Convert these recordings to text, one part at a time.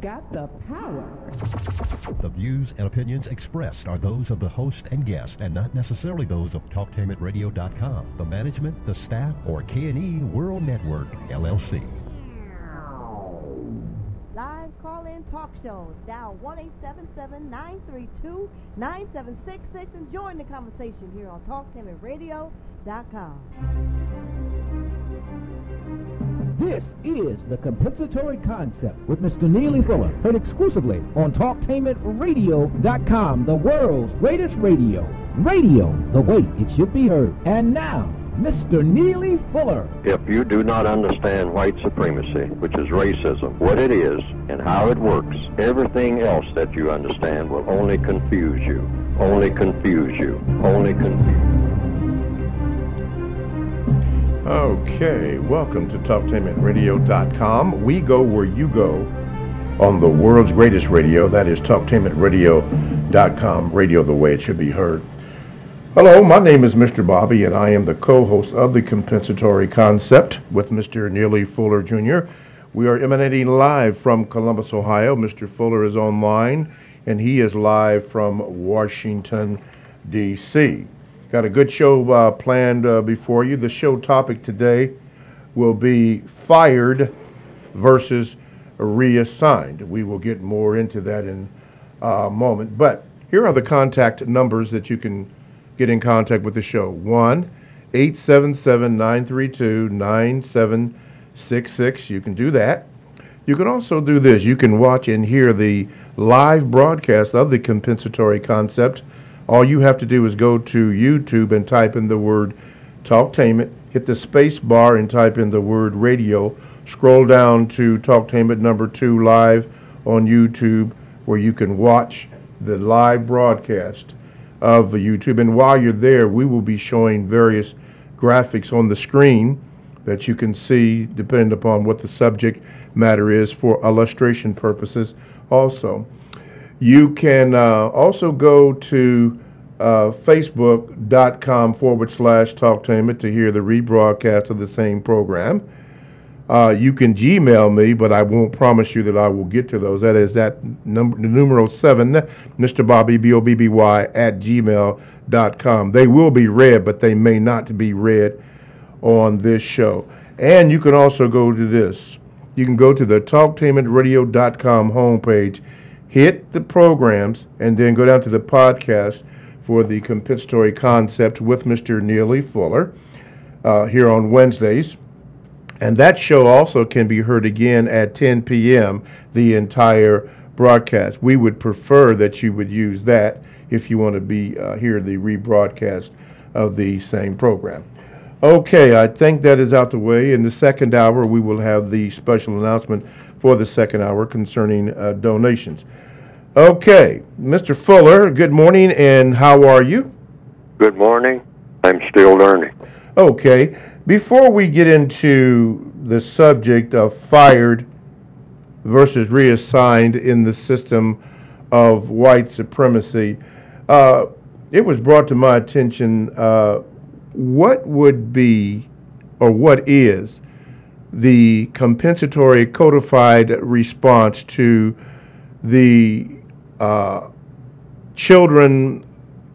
got the power. The views and opinions expressed are those of the host and guest and not necessarily those of TalkTainmentRadio.com, the management, the staff, or K&E World Network, LLC. Live call-in talk show. Dial 1-877-932-9766 and join the conversation here on TalkTainmentRadio.com. This is the Compensatory Concept with Mr. Neely Fuller, heard exclusively on TalkTainmentRadio.com, the world's greatest radio. Radio the way it should be heard. And now, Mr. Neely Fuller. If you do not understand white supremacy, which is racism, what it is and how it works, everything else that you understand will only confuse you, only confuse you, only confuse you. Okay, welcome to TalkTainmentRadio.com. We go where you go on the world's greatest radio. That is TalkTainmentRadio.com, radio the way it should be heard. Hello, my name is Mr. Bobby, and I am the co-host of the Compensatory Concept with Mr. Neely Fuller Jr. We are emanating live from Columbus, Ohio. Mr. Fuller is online, and he is live from Washington, D.C. Got a good show planned before you. The show topic today will be fired versus reassigned. We will get more into that in a moment. But here are the contact numbers that you can get in contact with the show. 1-877-932-9766. You can do that. You can also do this. You can watch and hear the live broadcast of the Compensatory Concept. All you have to do is go to YouTube and type in the word Talktainment, hit the space bar and type in the word radio, scroll down to Talktainment number 2 live on YouTube, where you can watch the live broadcast of the YouTube. And while you're there, we will be showing various graphics on the screen that you can see depending upon what the subject matter is for illustration purposes also. You can also go to Facebook.com/Talktainment to hear the rebroadcast of the same program. You can Gmail me, but I won't promise you that I will get to those. That is at numeral 7, Mr. Bobby, BOBBY, @gmail.com. They will be read, but they may not be read on this show. And you can also go to this. You can go to the TalkTainmentRadio.com homepage, hit the programs, and then go down to the podcast for the Compensatory Concept with Mr. Neely Fuller here on Wednesdays. And that show also can be heard again at 10 p.m., the entire broadcast. We would prefer that you would use that if you want to be hear the rebroadcast of the same program. Okay, I think that is out the way. In the second hour, we will have the special announcement for the second hour concerning donations. Okay, Mr. Fuller, good morning, and how are you? Good morning. I'm still learning. Okay, before we get into the subject of fired versus reassigned in the system of white supremacy, it was brought to my attention what would be, or what is, the compensatory codified response to the children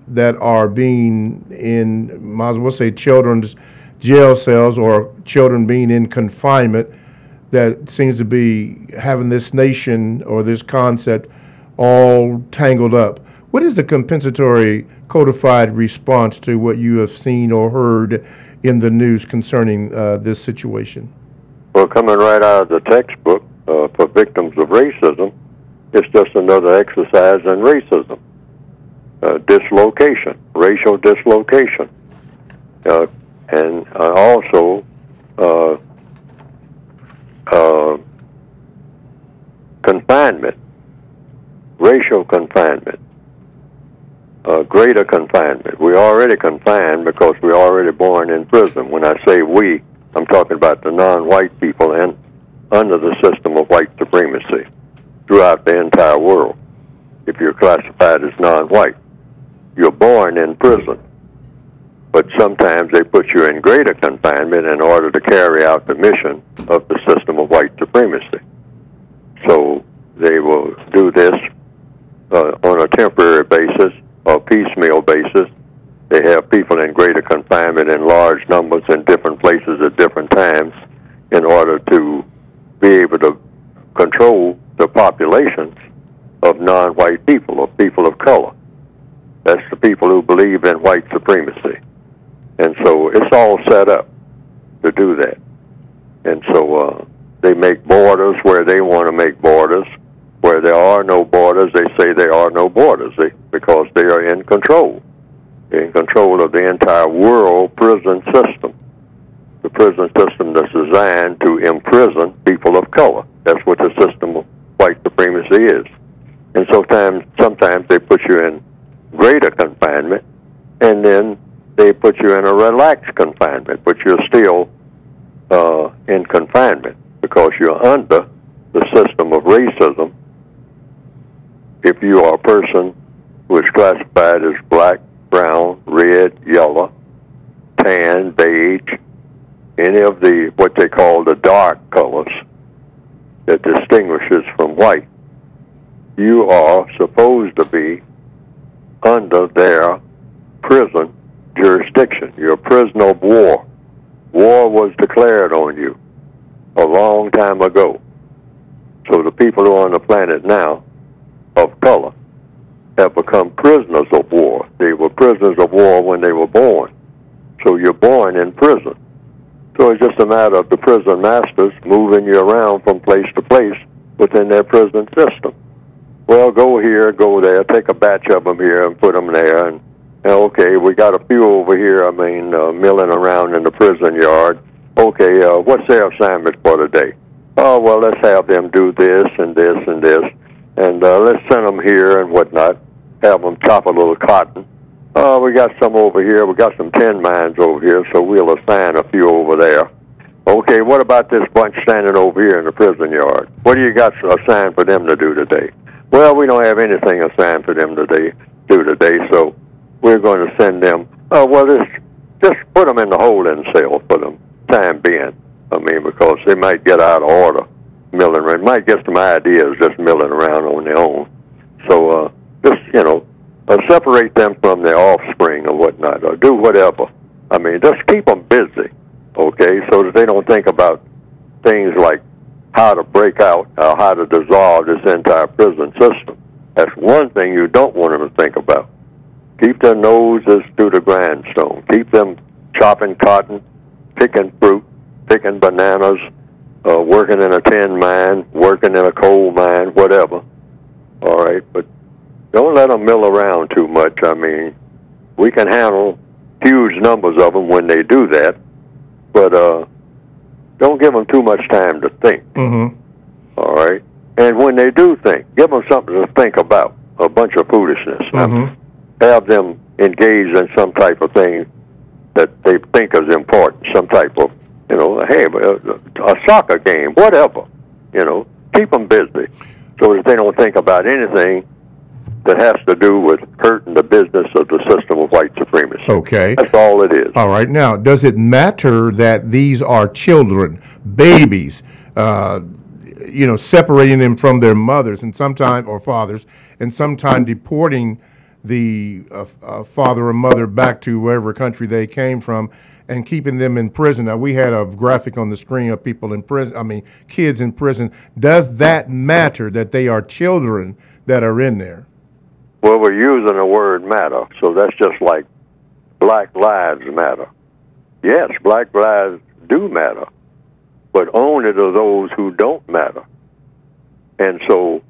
that are being in, might as well say children's jail cells, or children being in confinement, that seems to be having this nation or this concept all tangled up. What is the compensatory codified response to what you have seen or heard in the news concerning this situation? Well, coming right out of the textbook for victims of racism, it's just another exercise in racism. Dislocation, racial dislocation. And also confinement, racial confinement, greater confinement. We're already confined because we're already born in prison. When I say we, I'm talking about the non-white people and under the system of white supremacy throughout the entire world. If you're classified as non-white, you're born in prison. But sometimes they put you in greater confinement in order to carry out the mission of the system of white supremacy. So they will do this on a temporary basis or piecemeal basis. They have people in greater confinement in large numbers in different places at different times in order to be able to control the populations of non-white people, or people of color. That's the people who believe in white supremacy. And so it's all set up to do that. And so they make borders where they want to make borders. Where there are no borders, they say there are no borders because they are in control. They're in control of the entire world prison system. The prison system that's designed to imprison people of color. That's what the system of white supremacy is. And sometimes they put you in greater confinement, and then they put you in a relaxed confinement, but you're still in confinement because you're under the system of racism. If you are a person who is classified as black, brown, red, yellow, tan, beige, any of the what they call the dark colors that distinguishes from white, you are supposed to be under their prison jurisdiction. You're a prisoner of war. War was declared on you a long time ago. So the people who are on the planet now of color have become prisoners of war. They were prisoners of war when they were born. So you're born in prison. So it's just a matter of the prison masters moving you around from place to place within their prison system. Well, go here, go there, take a batch of them here and put them there. And okay, we got a few over here, milling around in the prison yard. Okay, what's their assignment for today? Oh, well, let's have them do this and this and this. And let's send them here and whatnot. Have them chop a little cotton. We got some over here. We got some tin mines over here, so we'll assign a few over there. Okay, what about this bunch standing over here in the prison yard? What do you got assigned for them to do today? Well, we don't have anything assigned for them to do today, so we're going to send them. Just put them in the holding cell for the time being. Because they might get out of order milling around. Might get some ideas just milling around on their own. So separate them from their offspring or whatnot, or do whatever. Just keep them busy, okay, so that they don't think about things like how to break out or how to dissolve this entire prison system. That's one thing you don't want them to think about. Keep their noses to the grindstone. Keep them chopping cotton, picking fruit, picking bananas, working in a tin mine, working in a coal mine, whatever. All right, but don't let them mill around too much. We can handle huge numbers of them when they do that, but don't give them too much time to think. Mm-hmm. All right? And when they do think, give them something to think about, a bunch of foolishness. Mm-hmm. Have them engage in some type of thing that they think is important, some type of, a soccer game, whatever. Keep them busy so that they don't think about anything that has to do with hurting the business of the system of white supremacy. Okay. That's all it is. All right. Now, does it matter that these are children, babies, separating them from their mothers and sometimes, or fathers, and sometimes deporting the father or mother back to wherever country they came from and keeping them in prison? Now, we had a graphic on the screen of people in prison, kids in prison. Does that matter that they are children that are in there? Well, we're using the word matter, so that's just like Black Lives Matter. Yes, Black lives do matter, but only to those who don't matter. And so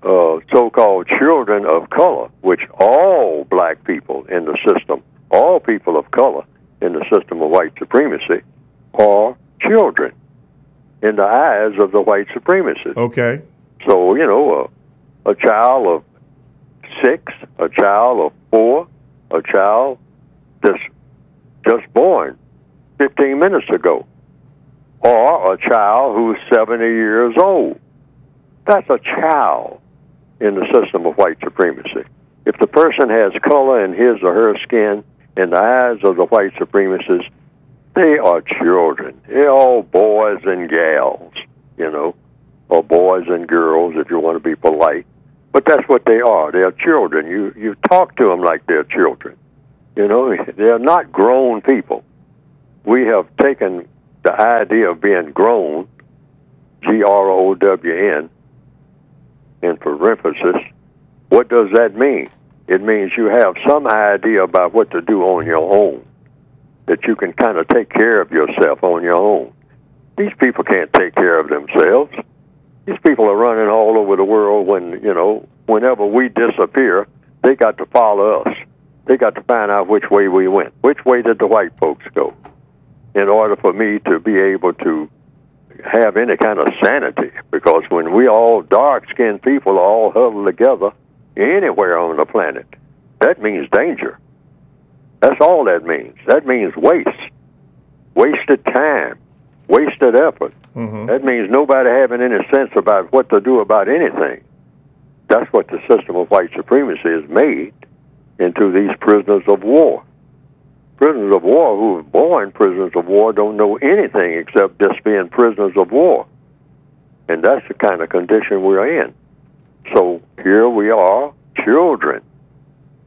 so-called children of color, which all black people in the system, all people of color in the system of white supremacy, are children in the eyes of the white supremacists. Okay. So, a child of 6, a child of 4, a child just born 15 minutes ago, or a child who's 70 years old. That's a child in the system of white supremacy. If the person has color in his or her skin, in the eyes of the white supremacists, they are children. They're all boys and gals, or boys and girls, if you want to be polite. But that's what they are. They're children. You talk to them like they're children. You know, they're not grown people. We have taken the idea of being grown, GROWN, in parenthesis. What does that mean? It means you have some idea about what to do on your own, that you can kind of take care of yourself on your own. These people can't take care of themselves. These people are running all over the world whenever we disappear, they got to follow us. They got to find out which way we went. Which way did the white folks go? In order for me to be able to have any kind of sanity, because when we all dark-skinned people are all huddled together anywhere on the planet, that means danger. That's all that means. That means waste. Wasted time. Wasted effort. Mm-hmm. That means nobody having any sense about what to do about anything. That's what the system of white supremacy has made into these prisoners of war. Prisoners of war who are born prisoners of war don't know anything except just being prisoners of war. And that's the kind of condition we're in. So here we are, children.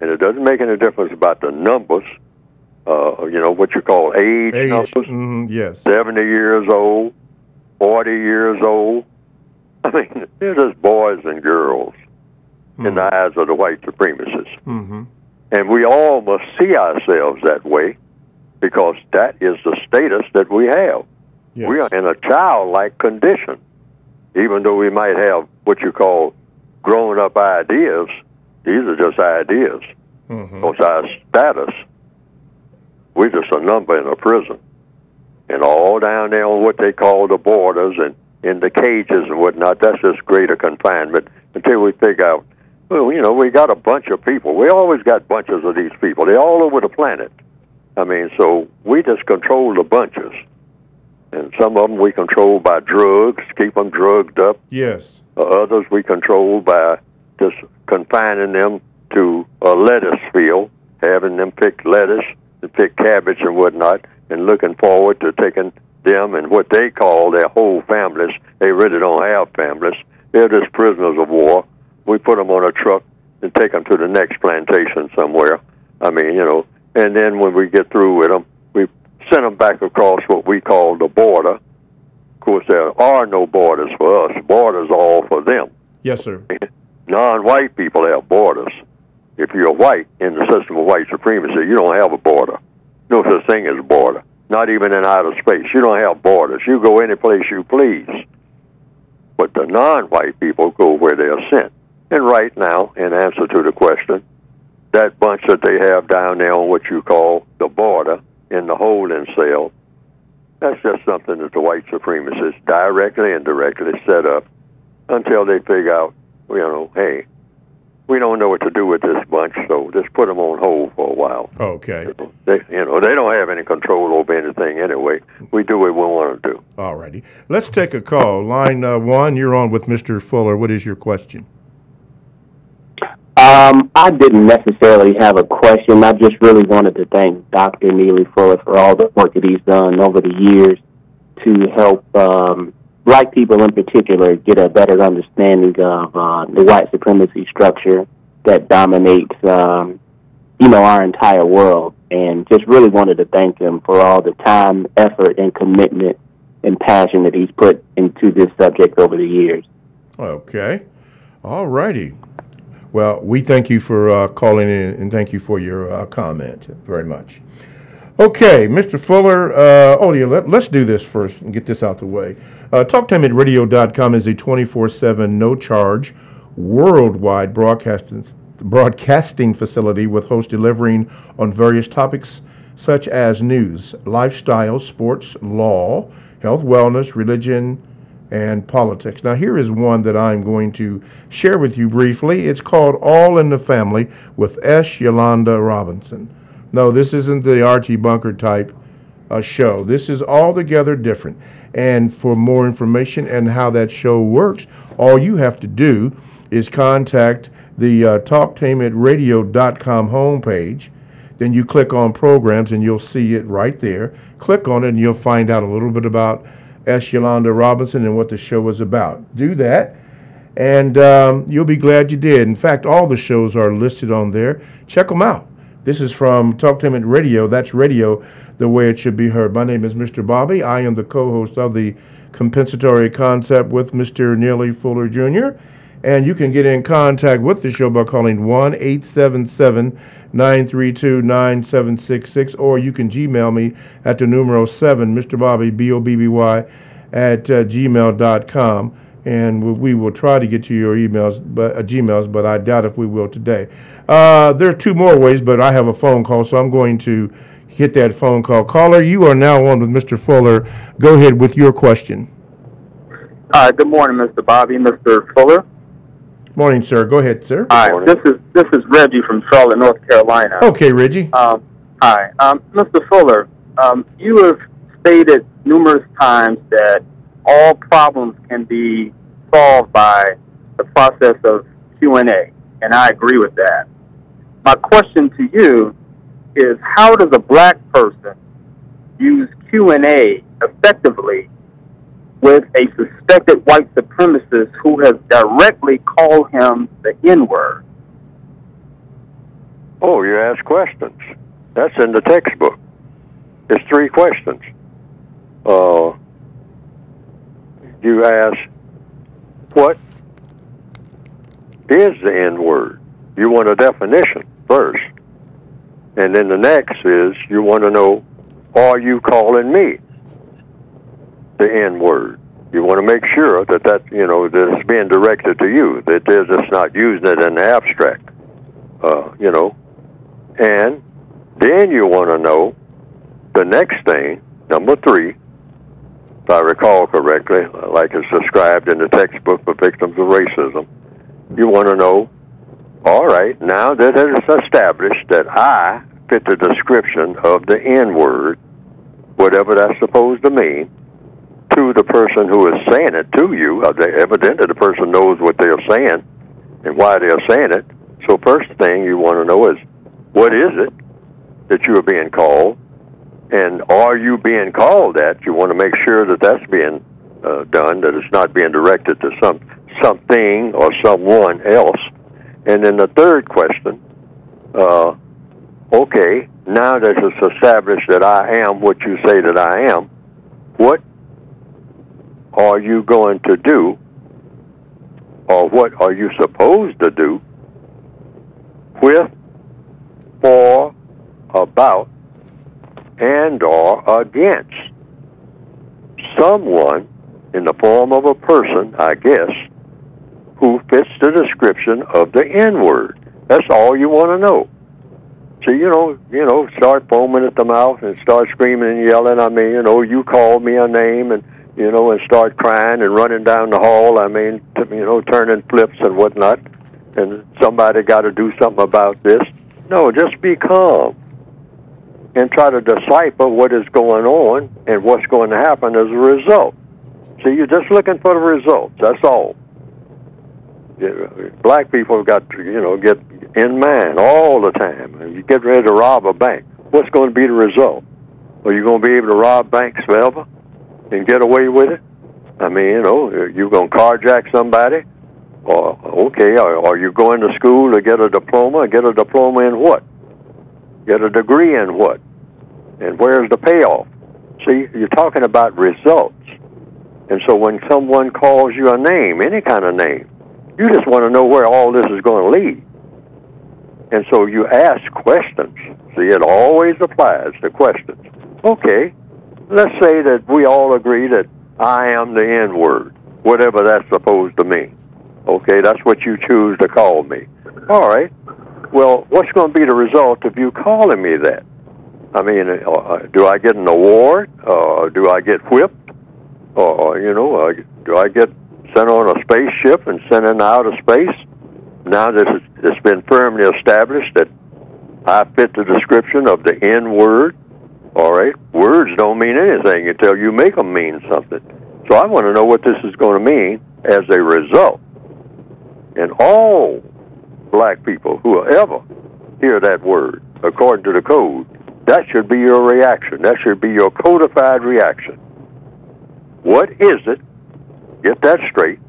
And it doesn't make any difference about the numbers, what you call age numbers. Mm-hmm, yes. 70 years old, 40 years old. I mean, they're just boys and girls in the eyes of the white supremacists. Mm-hmm. And we all must see ourselves that way, because that is the status that we have. Yes. We are in a childlike condition. Even though we might have what you call grown-up ideas, these are just ideas. Mm-hmm. Because our status, we're just a number in a prison. And all down there on what they call the borders and in the cages and whatnot, that's just greater confinement until we figure out, well, we got a bunch of people. We always got bunches of these people. They're all over the planet. I mean, so we just control the bunches. And some of them we control by drugs, keep them drugged up. Yes. Others we control by just confining them to a lettuce field, having them pick lettuce and pick cabbage and whatnot, and looking forward to taking them and what they call their whole families. They really don't have families. They're just prisoners of war. We put them on a truck and take them to the next plantation somewhere. I mean, and then when we get through with them, we send them back across what we call the border. Of course, there are no borders for us. Borders are all for them. Yes, sir. Non-white people have borders. If you're white in the system of white supremacy, you don't have a border. No such thing as a border. Not even in outer space. You don't have borders. You go any place you please. But the non-white people go where they are sent. And right now, in answer to the question, that bunch that they have down there on what you call the border in the holding cell, that's just something that the white supremacists directly and indirectly set up until they figure out, hey, we don't know what to do with this bunch, so just put them on hold for a while. Okay. They don't have any control over anything anyway. We do what we want to do. All righty. Let's take a call. Line 1, you're on with Mr. Fuller. What is your question? I didn't necessarily have a question. I just really wanted to thank Dr. Neely Fuller for all the work that he's done over the years to help black people in particular get a better understanding of the white supremacy structure that dominates, our entire world. And just really wanted to thank him for all the time, effort, and commitment and passion that he's put into this subject over the years. Okay. All righty. Well, we thank you for calling in, and thank you for your comment very much. Okay, Mr. Fuller, let's do this first and get this out the way. TalkTimeAtRadio.com is a 24/7, no-charge, worldwide broadcasting facility with hosts delivering on various topics such as news, lifestyle, sports, law, health, wellness, religion, and politics. Now, here is one that I'm going to share with you briefly. It's called All in the Family with S. Yolanda Robinson. No, this isn't the Archie Bunker type show. This is altogether different. And for more information and how that show works, all you have to do is contact the TalkTameItRadio.com homepage. Then you click on programs and you'll see it right there. Click on it and you'll find out a little bit about S. Yolanda Robinson and what the show is about. Do that, and you'll be glad you did. In fact, all the shows are listed on there. Check them out. This is from Talktainment Radio. That's radio the way it should be heard. My name is Mr. Bobby. I am the co-host of the Compensatory Concept with Mr. Neely Fuller Jr., and you can get in contact with the show by calling 1-877-932-9766, or you can Gmail me at the numero 7, Mr. Bobby, B-O-B-B-Y, at gmail.com. And we will try to get to your emails, Gmails, but I doubt if we will today. There are two more ways, but I have a phone call, so I'm going to hit that phone call. Caller, you are now on with Mr. Fuller. Go ahead with your question. Hi, good morning, Mr. Bobby, Mr. Fuller. Morning, sir. Go ahead, sir. Hi, this is Reggie from Charlotte, North Carolina. Okay, Reggie. Hi, Mr. Fuller. You have stated numerous times that all problems can be solved by the process of Q&A, and I agree with that. My question to you is, how does a black person use Q&A effectively with a suspected white supremacist who has directly called him the N-word? Oh, you ask questions. That's in the textbook. It's 3 questions. You ask, what is the N-word? You want a definition first. And then the next is, you want to know, are you calling me the N-word? You want to make sure that that it's being directed to you, that they're just not using it in the abstract, And then you want to know the next thing, number 3, if I recall correctly, like it's described in the textbook for victims of racism. You want to know, all right, now that it's established that I fit the description of the N-word, whatever that's supposed to mean, to the person who is saying it to you. Evidently the person knows what they're saying and why they're saying it. So first thing you want to know is, what is it that you are being called? And are you being called that? You want to make sure that that's being done, that it's not being directed to something or someone else. And then the third question, okay, now that it's established that I am what you say that I am, what are you going to do, or what are you supposed to do with, for, about, and or against someone in the form of a person, I guess, who fits the description of the N-word? That's all you want to know. So, start foaming at the mouth and start screaming and yelling. I mean, you called me a name, and, and start crying and running down the hall. I mean, turning flips and whatnot. And somebody got to do something about this. No, just be calm and try to decipher what is going on and what's going to happen as a result. See, you're just looking for the results. That's all. Black people have got to, get in mind all the time. If you get ready to rob a bank, what's going to be the result? Are you going to be able to rob banks forever and get away with it? I mean, you're going to carjack somebody? Or, okay, are you going to school to get a diploma? Get a diploma in what? Get a degree in what? And where's the payoff? See, you're talking about results. And so when someone calls you a name, any kind of name, you just want to know where all this is going to lead. And so you ask questions. See, it always applies to questions. Okay, let's say that we all agree that I am the N-word, whatever that's supposed to mean. Okay, that's what you choose to call me. All right. Well, what's going to be the result of you calling me that? I mean, do I get an award? Do I get whipped? Or do I get sent on a spaceship and sent in outer space? Now that it's been firmly established that I fit the description of the N-word. All right. Words don't mean anything until you make them mean something. So I want to know what this is going to mean as a result. And all black people who will ever hear that word, according to the code, that should be your reaction. That should be your codified reaction. What is it? Get that straight.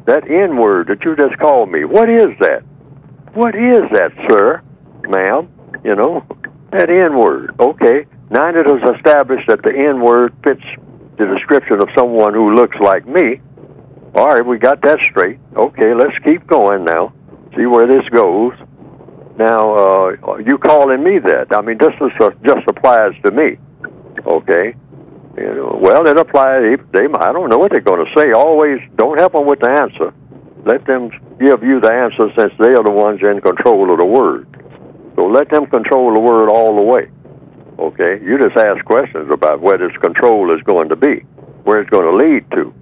That N-word that you just called me, what is that? What is that, sir, ma'am? You know, that N-word. Okay, now it is established that the N-word fits the description of someone who looks like me. All right, we got that straight. Okay, let's keep going now. See where this goes. Now, you calling me that? I mean, this is just applies to me. Okay. You know, well, it applies. I don't know what they're going to say. Always don't help them with the answer. Let them give you the answer since they are the ones in control of the word. So let them control the word all the way. Okay? You just ask questions about where this control is going to be, where it's going to lead to.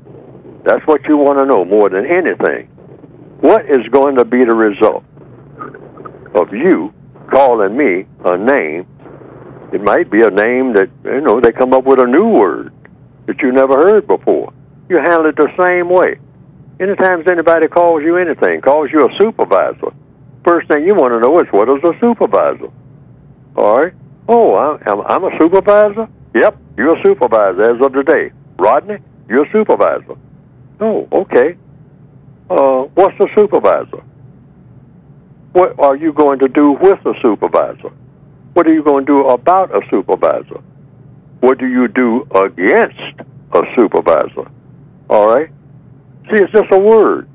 That's what you want to know more than anything. What is going to be the result of you calling me a name? It might be a name that, you know, they come up with a new word that you never heard before. You handle it the same way. Anytime anybody calls you anything, calls you a supervisor, first thing you want to know is, what is a supervisor? All right? Oh, I'm a supervisor? Yep, you're a supervisor as of today. Rodney, you're a supervisor. Oh, okay. What's a supervisor? What are you going to do with a supervisor? What are you going to do about a supervisor? What do you do against a supervisor? All right? See, it's just a word.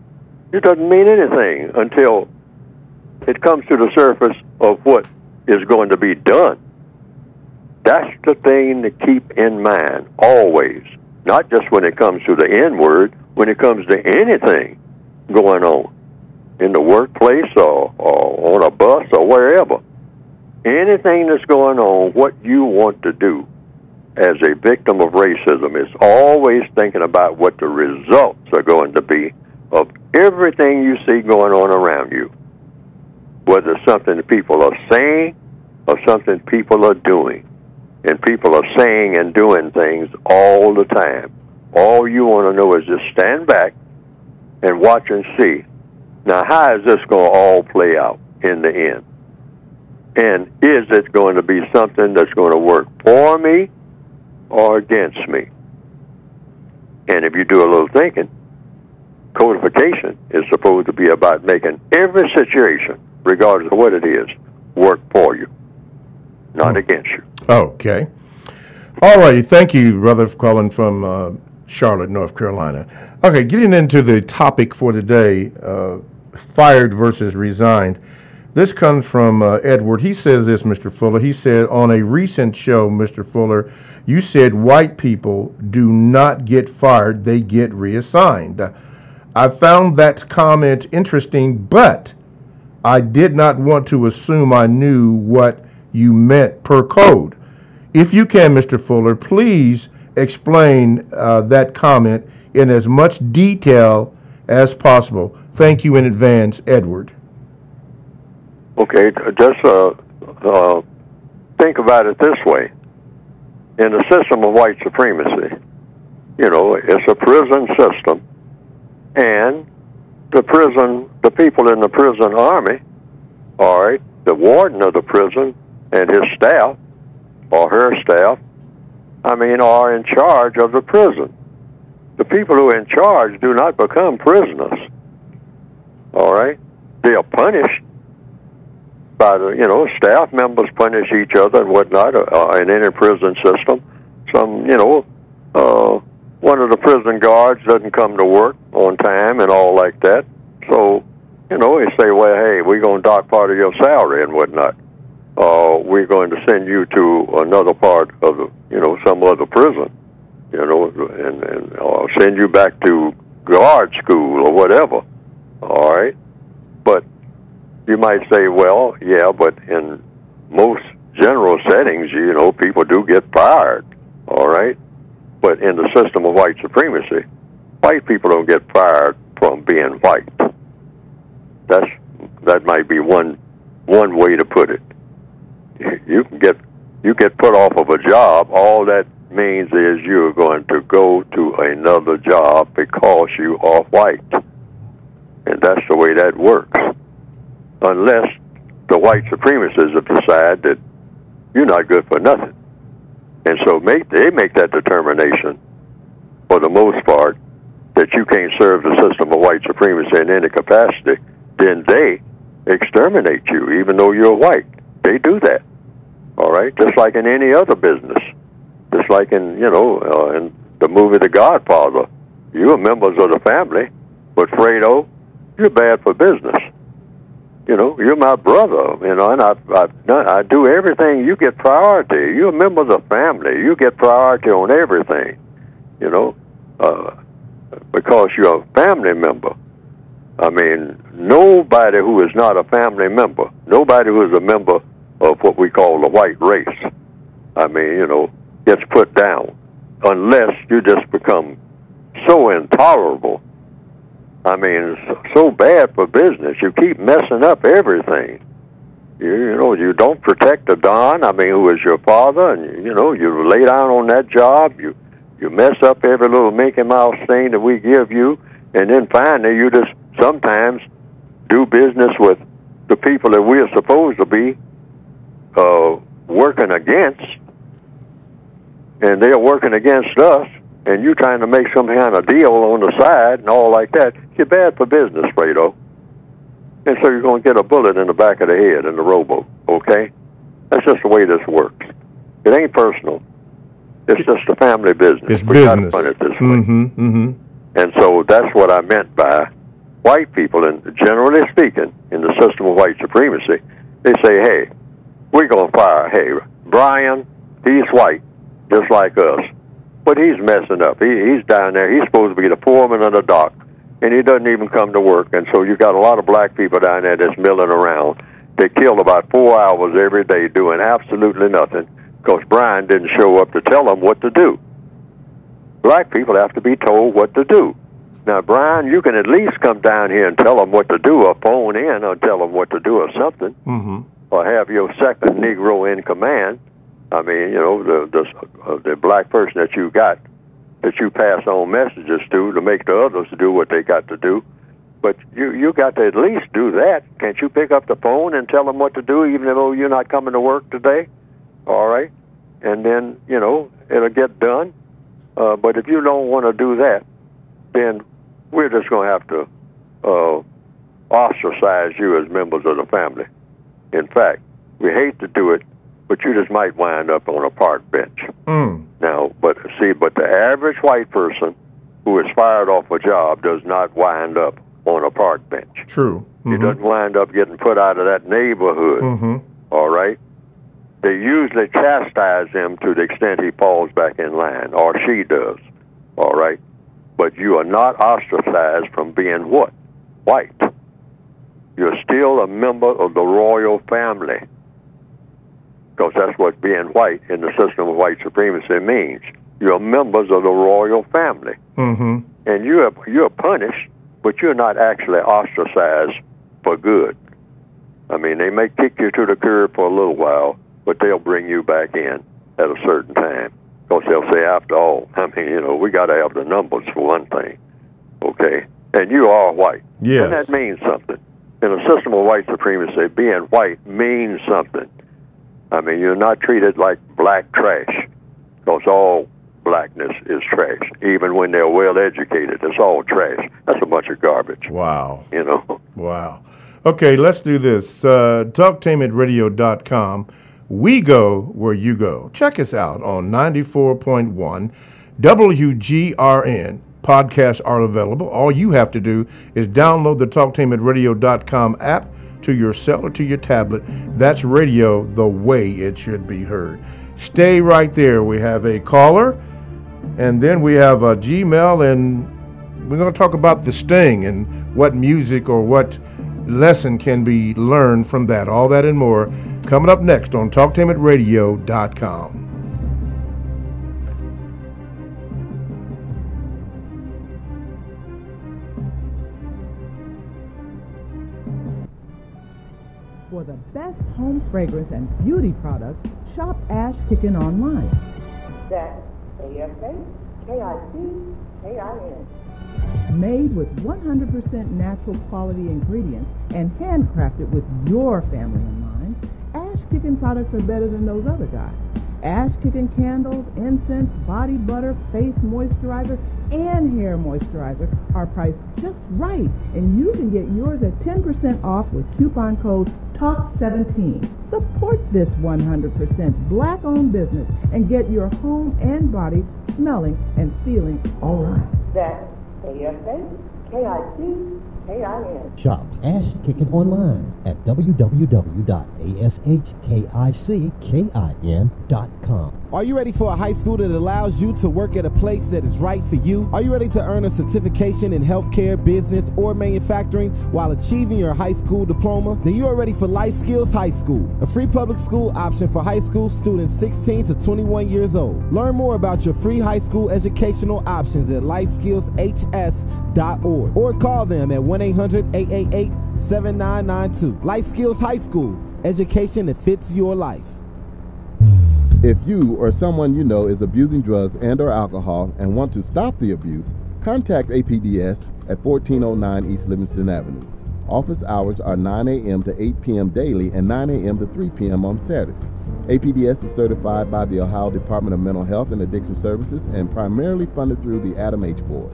It doesn't mean anything until it comes to the surface of what is going to be done. That's the thing to keep in mind always, not just when it comes to the N-word, when it comes to anything going on in the workplace or on a bus or wherever. Anything that's going on, what you want to do as a victim of racism is always thinking about what the results are going to be of everything you see going on around you, whether it's something that people are saying or something people are doing. And people are saying and doing things all the time. All you want to know is just stand back and watch and see. Now, how is this going to all play out in the end? And is it going to be something that's going to work for me or against me? And if you do a little thinking, codification is supposed to be about making every situation, regardless of what it is, work for you, not against you. Okay. All righty. Thank you, brother, for calling from Charlotte, North Carolina. Okay, getting into the topic for today, fired versus resigned. This comes from Edward. He says this, Mr. Fuller. He said, on a recent show, Mr. Fuller, you said white people do not get fired, they get reassigned. I found that comment interesting, but I did not want to assume I knew what you meant per code. If you can, Mr. Fuller, please explain that comment in as much detail as possible. Thank you in advance, Edward. Okay, just think about it this way. In the system of white supremacy, you know, it's a prison system, and the people in the prison army, all right, the warden of the prison and his staff, or her staff, are in charge of the prison. The people who are in charge do not become prisoners, all right? They are punished by the, staff members punish each other and whatnot in any prison system. One of the prison guards doesn't come to work on time and all like that. So, they say, well, hey, we're going to dock part of your salary and whatnot. We're going to send you to another part of the, some other prison, and send you back to guard school or whatever. All right. But you might say, well, yeah, but in most general settings, people do get fired, all right? But in the system of white supremacy, white people don't get fired from being white. That might be one way to put it. You get put off of a job. All that means is you're going to go to another job because you are white, and that's the way that works. Unless the white supremacists have decided that you're not good for nothing. And so they make that determination for the most part, that you can't serve the system of white supremacy in any capacity, then they exterminate you, even though you're white. They do that, all right? Just like in any other business. Just like in, in the movie The Godfather. You are members of the family, but Fredo, you're bad for business. You're my brother, and I do everything. You get priority. You're a member of the family. You get priority on everything, because you're a family member. I mean, nobody who is not a family member, nobody who is a member of what we call the white race, I mean, gets put down, unless you just become so intolerable. I mean, it's so bad for business. You keep messing up everything. You don't protect the Don, I mean, who is your father, and, you lay down on that job, you mess up every little Mickey Mouse thing that we give you, and then finally you just sometimes do business with the people that we're supposed to be working against, and they're working against us, and you trying to make some kind of deal on the side and all like that. You're bad for business, Fredo. And so you're going to get a bullet in the back of the head in the rowboat, okay? That's just the way this works. It ain't personal. It's just a family business. It's we business. Got to put it this way. And so that's what I meant by white people, and generally speaking, in the system of white supremacy, they say, hey, we're going to fire. Hey, Brian, he's white, just like us. But he's messing up. He's down there. He's supposed to be the foreman of the dock, and he doesn't even come to work. And so you got a lot of black people down there that's milling around. They kill about 4 hours every day doing absolutely nothing because Brian didn't show up to tell them what to do. Black people have to be told what to do. Now, Brian, you can at least come down here and tell them what to do, or phone in or tell them what to do or something, or have your second Negro in command. I mean, the black person that you got, that you pass on messages to make the others do what they got to do. But you got to at least do that. Can't you pick up the phone and tell them what to do, even though you're not coming to work today? All right? And then, it'll get done. But if you don't want to do that, then we're just going to have to ostracize you as members of the family. In fact, we hate to do it, but you just might wind up on a park bench. Now, but the average white person who is fired off a job does not wind up on a park bench. True. He doesn't wind up getting put out of that neighborhood. All right? They usually chastise him to the extent he falls back in line, or she does. All right? But you are not ostracized from being what? White. You're still a member of the royal family. Because that's what being white in the system of white supremacy means. You're members of the royal family. And you're punished, but you're not actually ostracized for good. I mean, they may kick you to the curb for a little while, but they'll bring you back in at a certain time. Because they'll say, after all, I mean, we got to have the numbers for one thing. Okay? And you are white. Yes. And that means something. In a system of white supremacy, being white means something. I mean, you're not treated like black trash, because all blackness is trash. Even when they're well-educated, it's all trash. That's a bunch of garbage. Wow. Wow. Okay, let's do this. TalkTameItRadio.com. We go where you go. Check us out on 94.1 WGRN. Podcasts are available. All you have to do is download the TalkTameItRadio.com app to your cell or to your tablet. That's radio the way it should be heard. Stay right there. We have a caller, and then we have a Gmail, and we're going to talk about the Sting and what music or what lesson can be learned from that. All that and more coming up next on TalkTameItRadio.com. For the best home fragrance and beauty products, shop Ash Kickin online. That's ASHKICKIN. Made with 100% natural quality ingredients and handcrafted with your family in mind, Ash Kickin products are better than those other guys. Ash Kickin candles, incense, body butter, face moisturizer, and hair moisturizer are priced just right, and you can get yours at 10% off with coupon code TALK17. Support this 100% black-owned business and get your home and body smelling and feeling all right. That's ASHKICKIN. Shop Ash Kickin online at www.ashkickin.com. Are you ready for a high school that allows you to work at a place that is right for you? Are you ready to earn a certification in healthcare, business, or manufacturing while achieving your high school diploma? Then you are ready for Life Skills High School, a free public school option for high school students 16 to 21 years old. Learn more about your free high school educational options at lifeskillshs.org or call them at 1-800-888-7992. Life Skills High School, education that fits your life. If you or someone you know is abusing drugs and or alcohol and want to stop the abuse, contact APDS at 1409 East Livingston Avenue. Office hours are 9 a.m. to 8 p.m. daily and 9 a.m. to 3 p.m. on Saturdays. APDS is certified by the Ohio Department of Mental Health and Addiction Services and primarily funded through the Adam H. Board.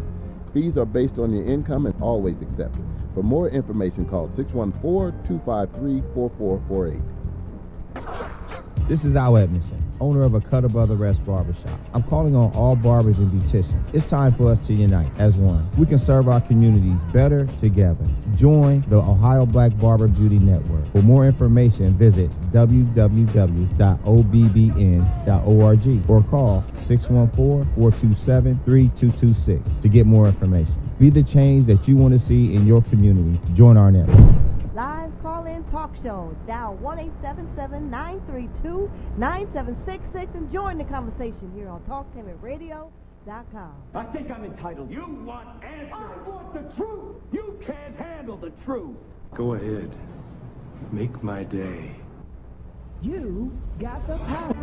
Fees are based on your income and always accepted. For more information, call 614-253-4448. This is Al Edmondson, owner of a Cutter Brother Rest Barbershop. I'm calling on all barbers and beauticians. It's time for us to unite as one. We can serve our communities better together. Join the Ohio Black Barber Beauty Network. For more information, visit www.obbn.org or call 614-427-3226 to get more information. Be the change that you want to see in your community. Join our network. Live call-in talk show. Dial 1-877-932-9766 and join the conversation here on TalkTimitRadio.com. I think I'm entitled. You want answers. I want the truth. You can't handle the truth. Go ahead. Make my day. You got the power.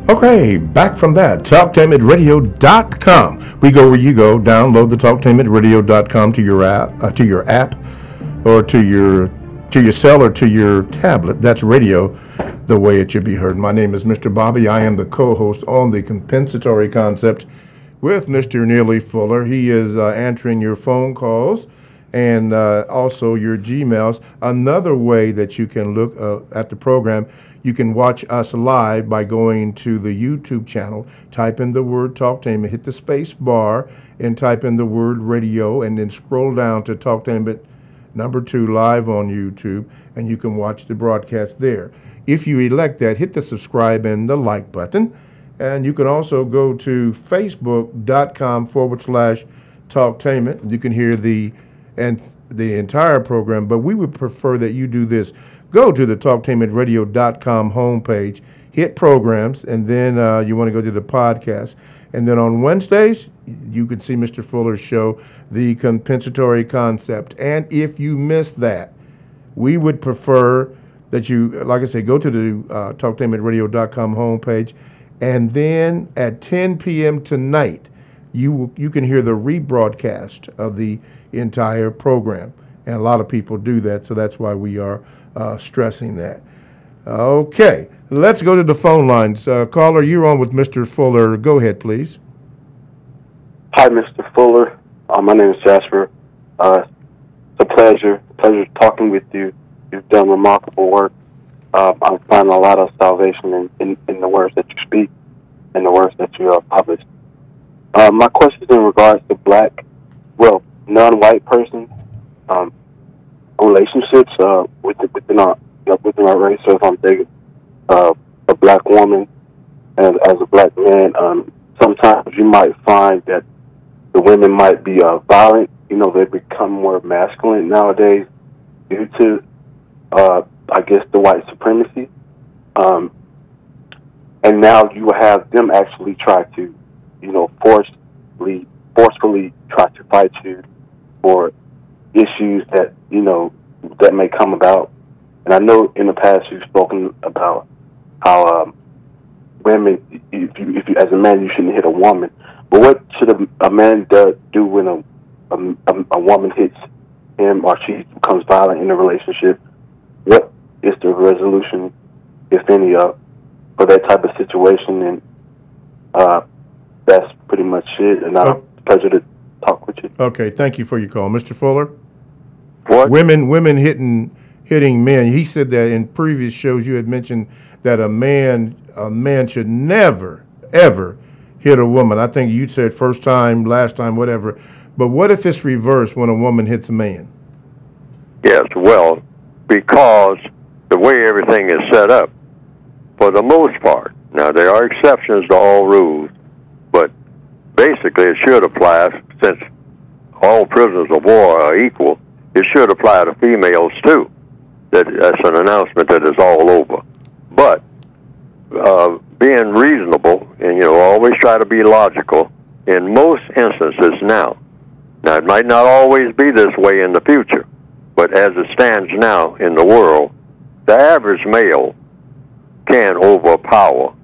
Okay, back from that, TalkTimitRadio.com. We go where you go. Download the TalkTimitRadio.com to your app, or to your cell or to your tablet. That's radio, the way it should be heard. My name is Mr. Bobby. I am the co-host on the Compensatory Concept with Mr. Neely Fuller. He is answering your phone calls and also your Gmails. Another way that you can look at the program, you can watch us live by going to the YouTube channel, type in the word Talktainment, hit the space bar, and type in the word radio, and then scroll down to Talktainment #2 live on YouTube, and you can watch the broadcast there. If you elect that, hit the subscribe and the like button, and you can also go to facebook.com/Talktainment. You can hear the entire program, but we would prefer that you do this. Go to the TalkTimitRadio.com homepage, hit programs, and then you want to go to the podcast. And then on Wednesdays, you can see Mr. Fuller's show, The Compensatory Concept. And if you miss that, we would prefer that you, like I say, go to the TalkTimitRadio.com homepage, and then at 10 p.m. tonight, you can hear the rebroadcast of the entire program. And a lot of people do that, so that's why we are stressing that. Okay, let's go to the phone lines. Caller, you're on with Mr. Fuller. Go ahead, please. Hi, Mr. Fuller. My name is Jasper. It's a pleasure talking with you. You've done remarkable work. I'm finding a lot of salvation in the words that you speak and the words that you publish. My question is in regards to non-white person relationships within our race. So if I'm dating a black woman and as a black man, sometimes you might find that the women might be violent. They become more masculine nowadays due to, I guess, the white supremacy. And now you have them actually try to, forcefully try to fight you for issues that that may come about. And I know in the past you've spoken about how women, if you as a man, you shouldn't hit a woman. But what should a man do when a woman hits him or she becomes violent in a relationship? What is the resolution, if any, for that type of situation? That's pretty much it, and I pleasure to talk with you. Okay, thank you for your call. Mr. Fuller? What? Women hitting men. He said that in previous shows you had mentioned that a man should never, ever hit a woman. I think you said first time, last time, whatever. But what if it's reversed when a woman hits a man? Yes, well, because the way everything is set up, for the most part, now there are exceptions to all rules, but basically it should apply, since all prisoners of war are equal, it should apply to females too. That's an announcement that is all over. But being reasonable, and always try to be logical, in most instances now it might not always be this way in the future, but as it stands now in the world, the average male can overpower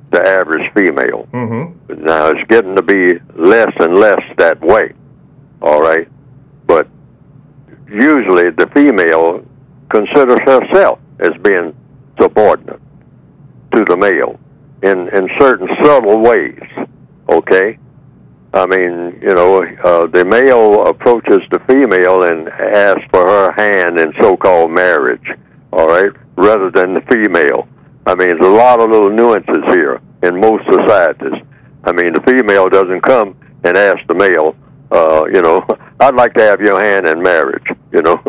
the average female. Mm-hmm. Now it's getting to be less and less that way, all right? But usually the female considers herself as being subordinate to the male in certain subtle ways, okay? I mean, the male approaches the female and asks for her hand in so-called marriage, all right, rather than the female. I mean, there's a lot of little nuances here in most societies. I mean, the female doesn't come and ask the male, I'd like to have your hand in marriage, and I'm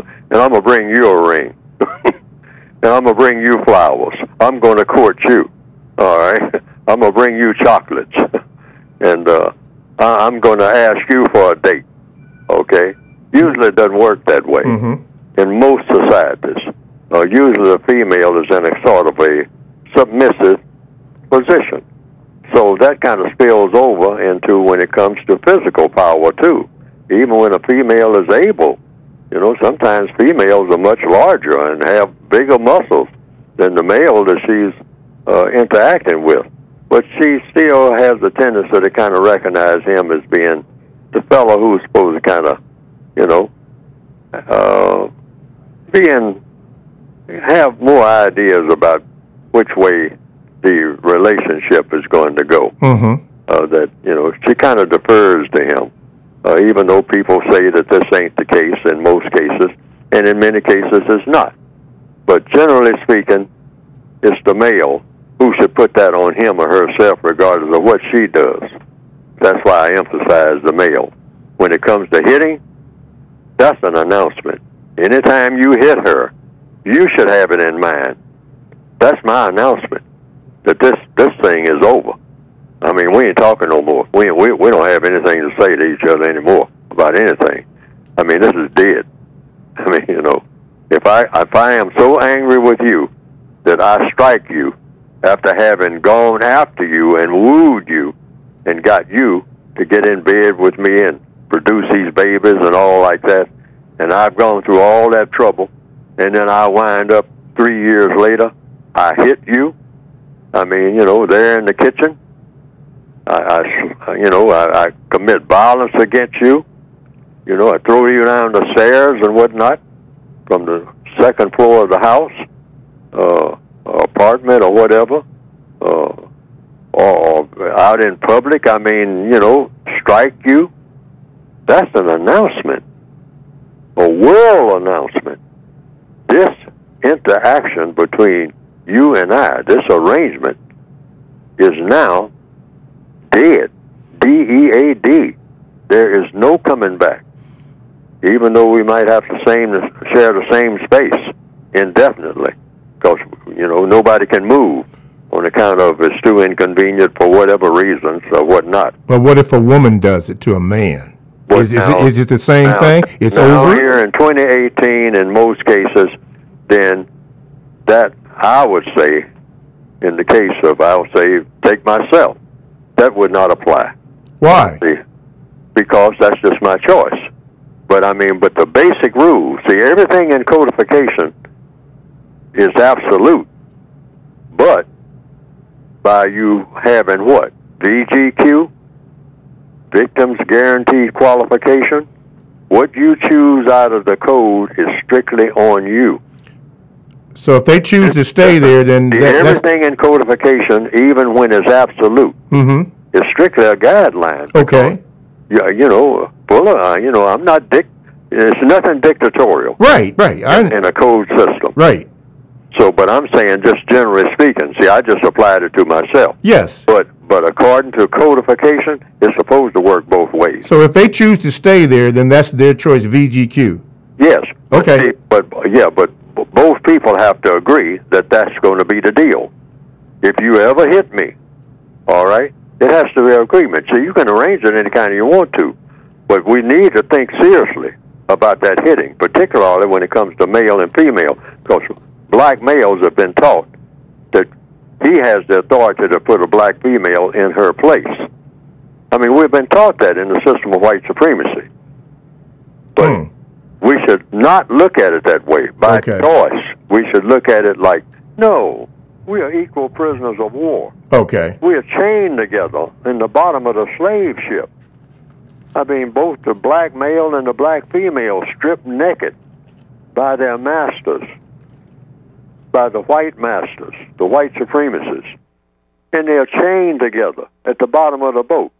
going to bring you a ring, and I'm going to bring you flowers. I'm going to court you, all right? I'm going to bring you chocolates, and I'm going to ask you for a date, okay? Usually it doesn't work that way. Mm-hmm. In most societies, usually the female is in a sort of a submissive position. So that kind of spills over into when it comes to physical power, too. Even when a female is able, sometimes females are much larger and have bigger muscles than the male that she's interacting with. But she still has a tendency to kind of recognize him as being the fellow who's supposed to kind of, have more ideas about which way the relationship is going to go. Mm-hmm. That, she kind of defers to him, even though people say that this ain't the case in most cases, and in many cases it's not. But generally speaking, it's the male who should put that on him or herself regardless of what she does. That's why I emphasize the male. When it comes to hitting, that's an announcement. Anytime you hit her, you should have it in mind. That's my announcement, that this thing is over. I mean, we ain't talking no more. We don't have anything to say to each other anymore about anything. I mean, this is dead. I mean, if I am so angry with you that I strike you after having gone after you and wooed you and got you to get in bed with me and produce these babies and all like that, and I've gone through all that trouble, and then I wind up 3 years later, I hit you. I mean, there in the kitchen, I commit violence against you. I throw you down the stairs and whatnot from the second floor of the house, apartment or whatever, or out in public. I mean, strike you. That's an announcement, a world announcement. This interaction between you and I, this arrangement, is now dead. D-E-A-D. There is no coming back. Even though we might have to share the same space indefinitely, because, nobody can move on account of it's too inconvenient for whatever reasons or whatnot. But what if a woman does it to a man? Is it the same thing? It's over? Here in 2018, in most cases, then that, I would say, in the case of, I'll say, take myself, that would not apply. Why? Because that's just my choice. But but the basic rules, see, everything in codification is absolute. But by you having what? VGQ, Victims Guaranteed Qualification, what you choose out of the code is strictly on you. So if they choose to stay there, then everything in codification, even when it's absolute, It's strictly a guideline. Okay. Yeah, Fuller, I'm not it's nothing dictatorial. Right. In a code system. Right. So, but I'm saying just generally speaking, see, I just applied it to myself. Yes. But according to codification, it's supposed to work both ways. So if they choose to stay there, then that's their choice, VGQ. Yes. Okay. But both people have to agree that that's going to be the deal. If you ever hit me, all right, it has to be an agreement. So you can arrange it any kind you want to, but we need to think seriously about that hitting, particularly when it comes to male and female, because black males have been taught that he has the authority to put a black female in her place. I mean, we've been taught that in the system of white supremacy. But we should not look at it that way by choice. We should look at it like, no, we are equal prisoners of war. Okay. We are chained together in the bottom of the slave ship. I mean, both the black male and the black female stripped naked by their masters, by the white masters, the white supremacists. And they're chained together at the bottom of the boat.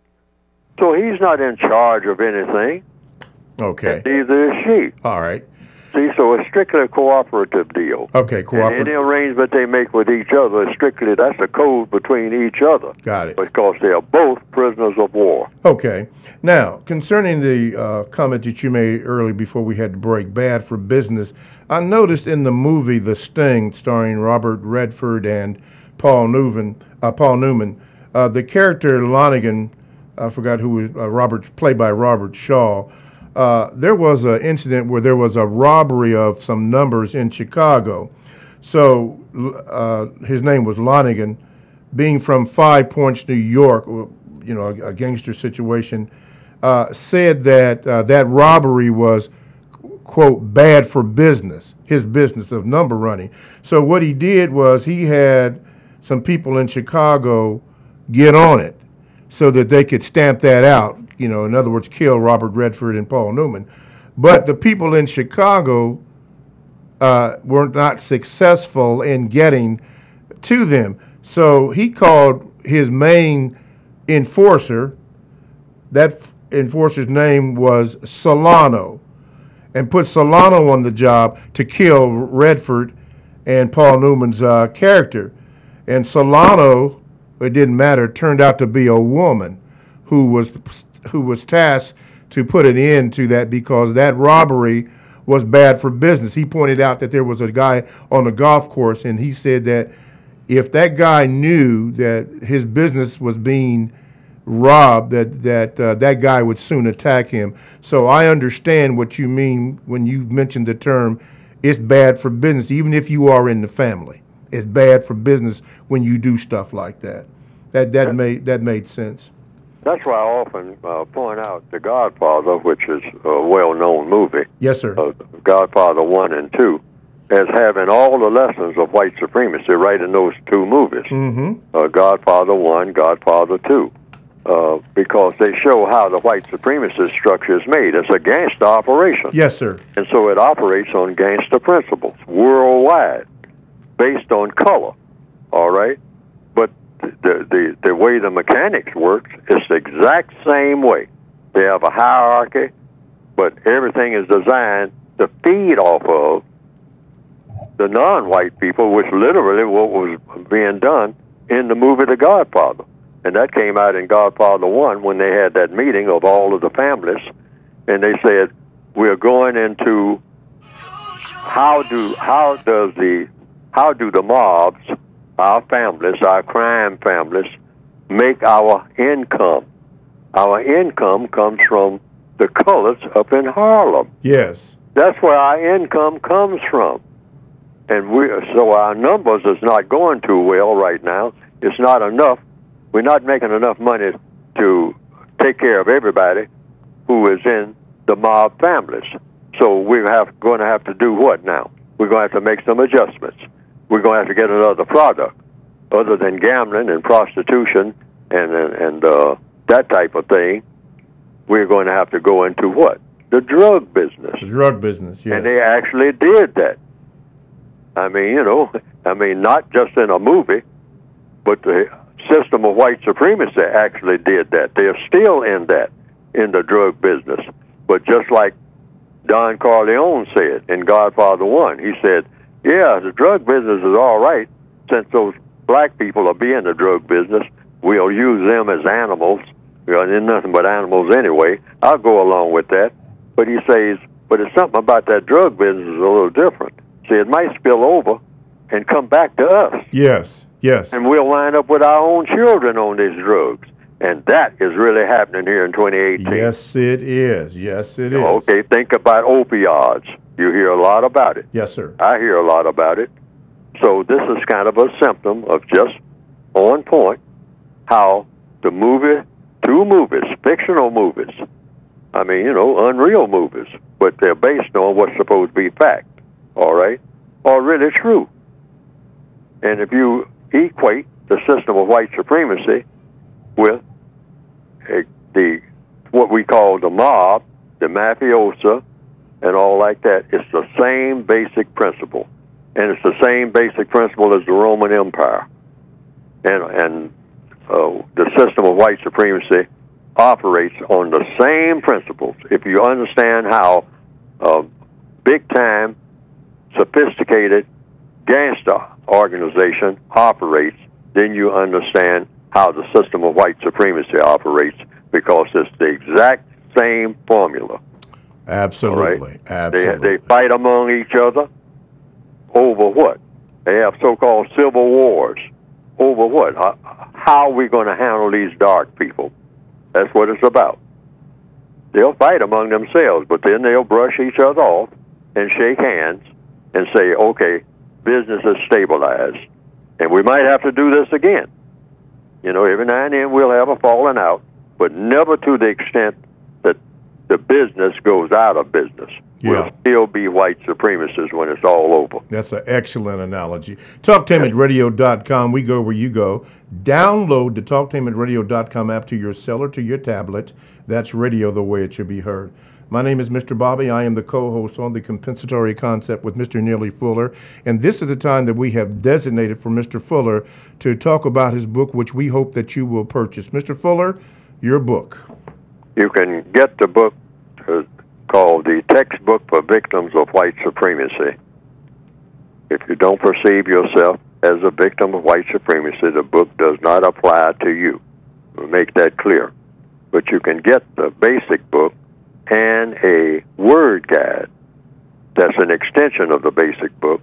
So he's not in charge of anything. Okay. Neither is she. All right. See, so it's strictly a cooperative deal. Okay, cooperative. And any arrangement they make with each other is strictly, that's a code between each other. Got it. Because they are both prisoners of war. Okay. Now, concerning the comment that you made earlier before we had to break, bad for business, I noticed in the movie The Sting, starring Robert Redford and Paul Newman, the character Lonigan, I forgot who was, played by Robert Shaw, there was an incident where there was a robbery of some numbers in Chicago. So his name was Lonigan, being from 5 Points, New York, a gangster situation, said that that robbery was, quote, bad for business, his business of number running. So what he did was he had some people in Chicago get on it so that they could stamp that out. In other words, kill Robert Redford and Paul Newman. But the people in Chicago were not successful in getting to them. So he called his main enforcer, that enforcer's name was Solano, and put Solano on the job to kill Redford and Paul Newman's character. And Solano, it didn't matter, turned out to be a woman who was tasked to put an end to that because that robbery was bad for business. He pointed out that there was a guy on the golf course, and he said that if that guy knew that his business was being robbed, that guy would soon attack him. So I understand what you mean when you mentioned the term, it's bad for business, even if you are in the family. It's bad for business when you do stuff like that. That made sense. That's why I often point out The Godfather, which is a well-known movie. Yes, sir. Godfather 1 and 2, as having all the lessons of white supremacy right in those two movies. Mm-hmm. Godfather 1, Godfather 2, because they show how the white supremacist structure is made. It's a gangster operation. Yes, sir. And so it operates on gangster principles worldwide, based on color, all right? But the way the mechanics works is the exact same way. They have a hierarchy, but everything is designed to feed off of the non-white people, which literally what was being done in the movie The Godfather. And that came out in Godfather 1 when they had that meeting of all of the families, and they said, we're going into how do the mobs, our families, our crime families, make our income. Our income comes from the colors up in Harlem. Yes. That's where our income comes from. And so our numbers is not going too well right now. It's not enough. We're not making enough money to take care of everybody who is in the mob families. So we're going to have to do what now? We're going to have to make some adjustments. We're going to have to get another product other than gambling and prostitution and that type of thing. We're going to have to go into what? The drug business. The drug business, yes. And they actually did that. I mean, not just in a movie, but system of white supremacy actually did that. They're still in that, in the drug business. But just like Don Corleone said in Godfather 1, he said, yeah, the drug business is all right since those black people are being the drug business. We'll use them as animals. They're nothing but animals anyway. I'll go along with that. But he says, but it's something about that drug business is a little different. See, it might spill over and come back to us. Yes, yes. And we'll wind up with our own children on these drugs. And that is really happening here in 2018. Yes, it is. Yes, it is. Okay, think about opioids. You hear a lot about it. Yes, sir. I hear a lot about it. So this is kind of a symptom of just on point how the two movies, fictional movies, I mean, unreal movies, but they're based on what's supposed to be fact, all right, are really true. And if you equate the system of white supremacy with what we call the mob, the mafiosa, and all like that, it's the same basic principle. And it's the same basic principle as the Roman Empire. And the system of white supremacy operates on the same principles. If you understand how big-time, sophisticated gangster organization operates, then you understand how the system of white supremacy operates, because it's the exact same formula. Absolutely. Right? Absolutely. They fight among each other over what? They have so-called civil wars. Over what? How are we going to handle these dark people? That's what it's about. They'll fight among themselves, but then they'll brush each other off and shake hands and say, okay, business is stabilized. And we might have to do this again. Every now and then we'll have a falling out, but never to the extent that the business goes out of business. Yeah. We'll still be white supremacists when it's all over. That's an excellent analogy. TalkTameAtRadio.com. We go where you go. Download the TalkTameAtRadio.com app to your cell or to your tablet. That's radio the way it should be heard. My name is Mr. Bobby. I am the co-host on the Compensatory Concept with Mr. Neely Fuller. And this is the time that we have designated for Mr. Fuller to talk about his book, which we hope that you will purchase. Mr. Fuller, your book. You can get the book called The Textbook for Victims of White Supremacy. If you don't perceive yourself as a victim of white supremacy, the book does not apply to you. We'll make that clear. But you can get the basic book and a word guide. That's an extension of the basic book.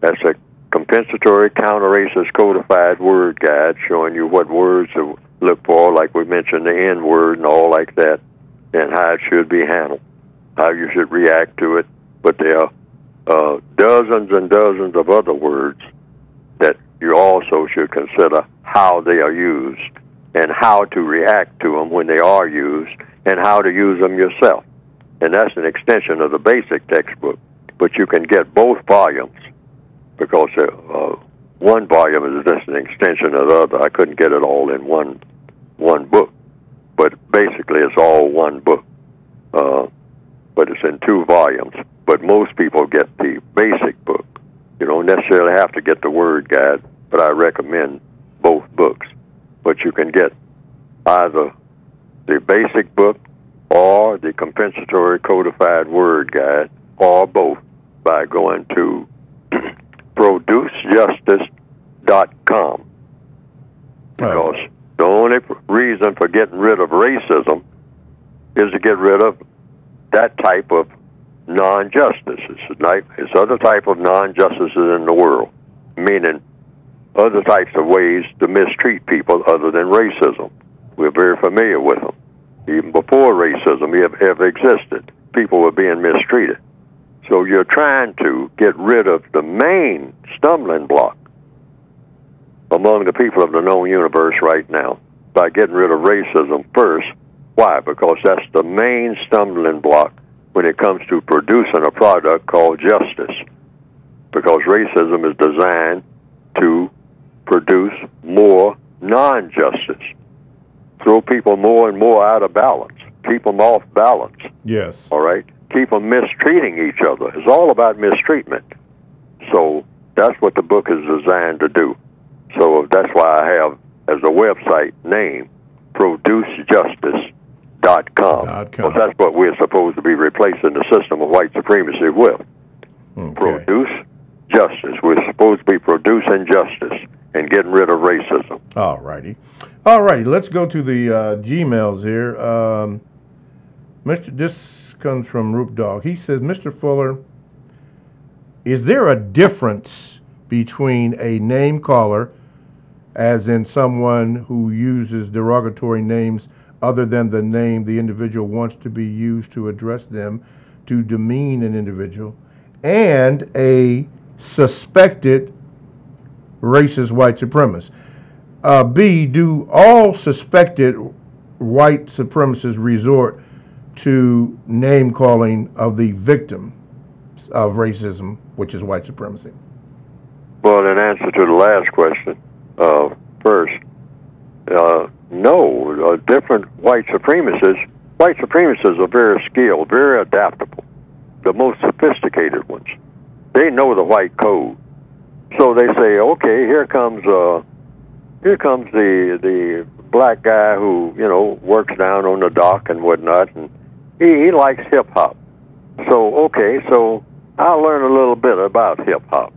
That's a compensatory counter-racist codified word guide showing you what words to look for, like we mentioned, the N-word and all like that, and how it should be handled, how you should react to it. But there are dozens and dozens of other words that you also should consider how they are used and how to react to them when they are used and how to use them yourself. And that's an extension of the basic textbook. But you can get both volumes because one volume is just an extension of the other. I couldn't get it all in one book. But basically it's all one book. But it's in two volumes. But most people get the basic book. You don't necessarily have to get the word guide, but I recommend both books. But you can get either the basic book or the compensatory codified word guide, or both, by going to producejustice.com. Because the only reason for getting rid of racism is to get rid of that type of non-justice. It's other type of non-justices in the world, meaning other types of ways to mistreat people other than racism. We're very familiar with them. Even before racism ever existed, people were being mistreated. So you're trying to get rid of the main stumbling block among the people of the known universe right now by getting rid of racism first. Why? Because that's the main stumbling block when it comes to producing a product called justice. Because racism is designed to produce more non-justice. Throw people more and more out of balance. Keep them off balance. Yes. All right? Keep them mistreating each other. It's all about mistreatment. So that's what the book is designed to do. So that's why I have as a website name, producejustice.com. Well, that's what we're supposed to be replacing the system of white supremacy with. Okay. Produce justice. We're supposed to be producing justice and getting rid of racism. All righty. Let's go to the Gmails here. This comes from Roop Dog. He says, Mr. Fuller, is there a difference between a name caller, as in someone who uses derogatory names other than the name the individual wants to be used to address them to demean an individual, and a suspected racist white supremacist? B, do all suspected white supremacists resort to name calling of the victim of racism, which is white supremacy? Well, in answer to the last question, first, no, different white supremacists are very skilled, very adaptable, the most sophisticated ones. They know the white code. So they say, okay, here comes the black guy who, works down on the dock and whatnot, and he likes hip-hop. So I'll learn a little bit about hip-hop,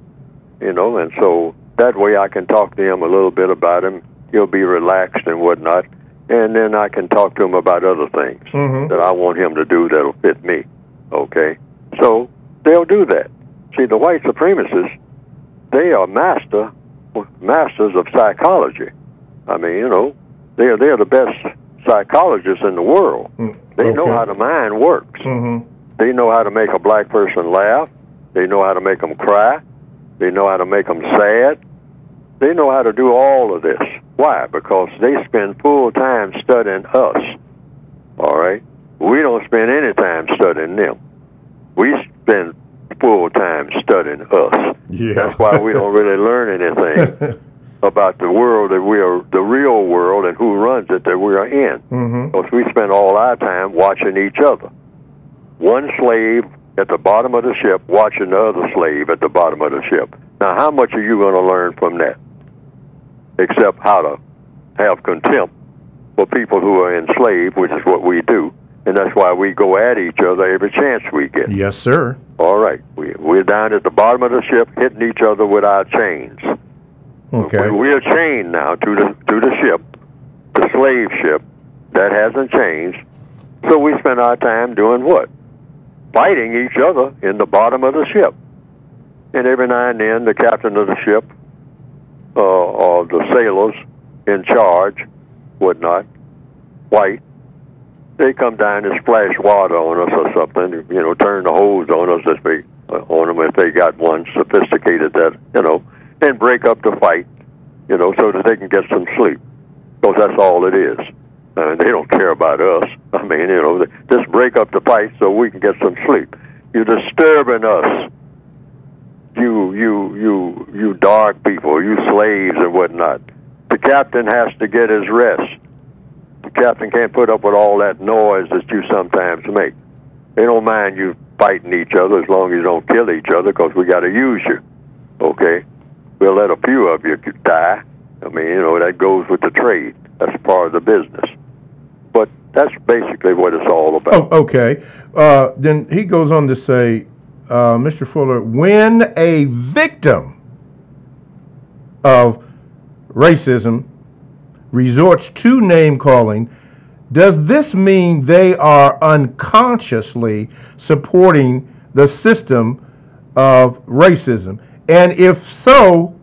and so that way I can talk to him a little bit about him. He'll be relaxed and whatnot, and then I can talk to him about other things that I want him to do that'll fit me, okay? So they'll do that. See, the white supremacists, they are masters of psychology. I mean, they're the best psychologists in the world. They know how the mind works. They know how to make a black person laugh. They know how to make them cry. They know how to make them sad. They know how to do all of this. Why? Because they spend full time studying us. All right? We don't spend any time studying them. We spend full time studying us. Yeah. That's why we don't really learn anything about the world that we are, the real world, and who runs it that we are in. Because we spend all our time watching each other. One slave at the bottom of the ship watching the other slave at the bottom of the ship. Now, how much are you going to learn from that? Except how to have contempt for people who are enslaved, which is what we do. And that's why we go at each other every chance we get. Yes, sir. All right. We're down at the bottom of the ship hitting each other with our chains. Okay. We're chained now to the ship, the slave ship. That hasn't changed. So we spend our time doing what? Fighting each other in the bottom of the ship. And every now and then the captain of the ship or the sailors in charge, whatnot, white, they come down and splash water on us or something, turn the hose on us on them if they got one sophisticated that, and break up the fight, so that they can get some sleep. Because that's all it is. They don't care about us. I mean, just break up the fight so we can get some sleep. You're disturbing us. You dark people, you slaves and whatnot. The captain has to get his rest. The captain can't put up with all that noise that you sometimes make. They don't mind you fighting each other as long as you don't kill each other, because we got to use you. Okay? We'll let a few of you die. I mean, that goes with the trade. That's part of the business. But that's basically what it's all about. Oh, okay. Then he goes on to say, Mr. Fuller, when a victim of racism resorts to name calling, does this mean they are unconsciously supporting the system of racism? And if so,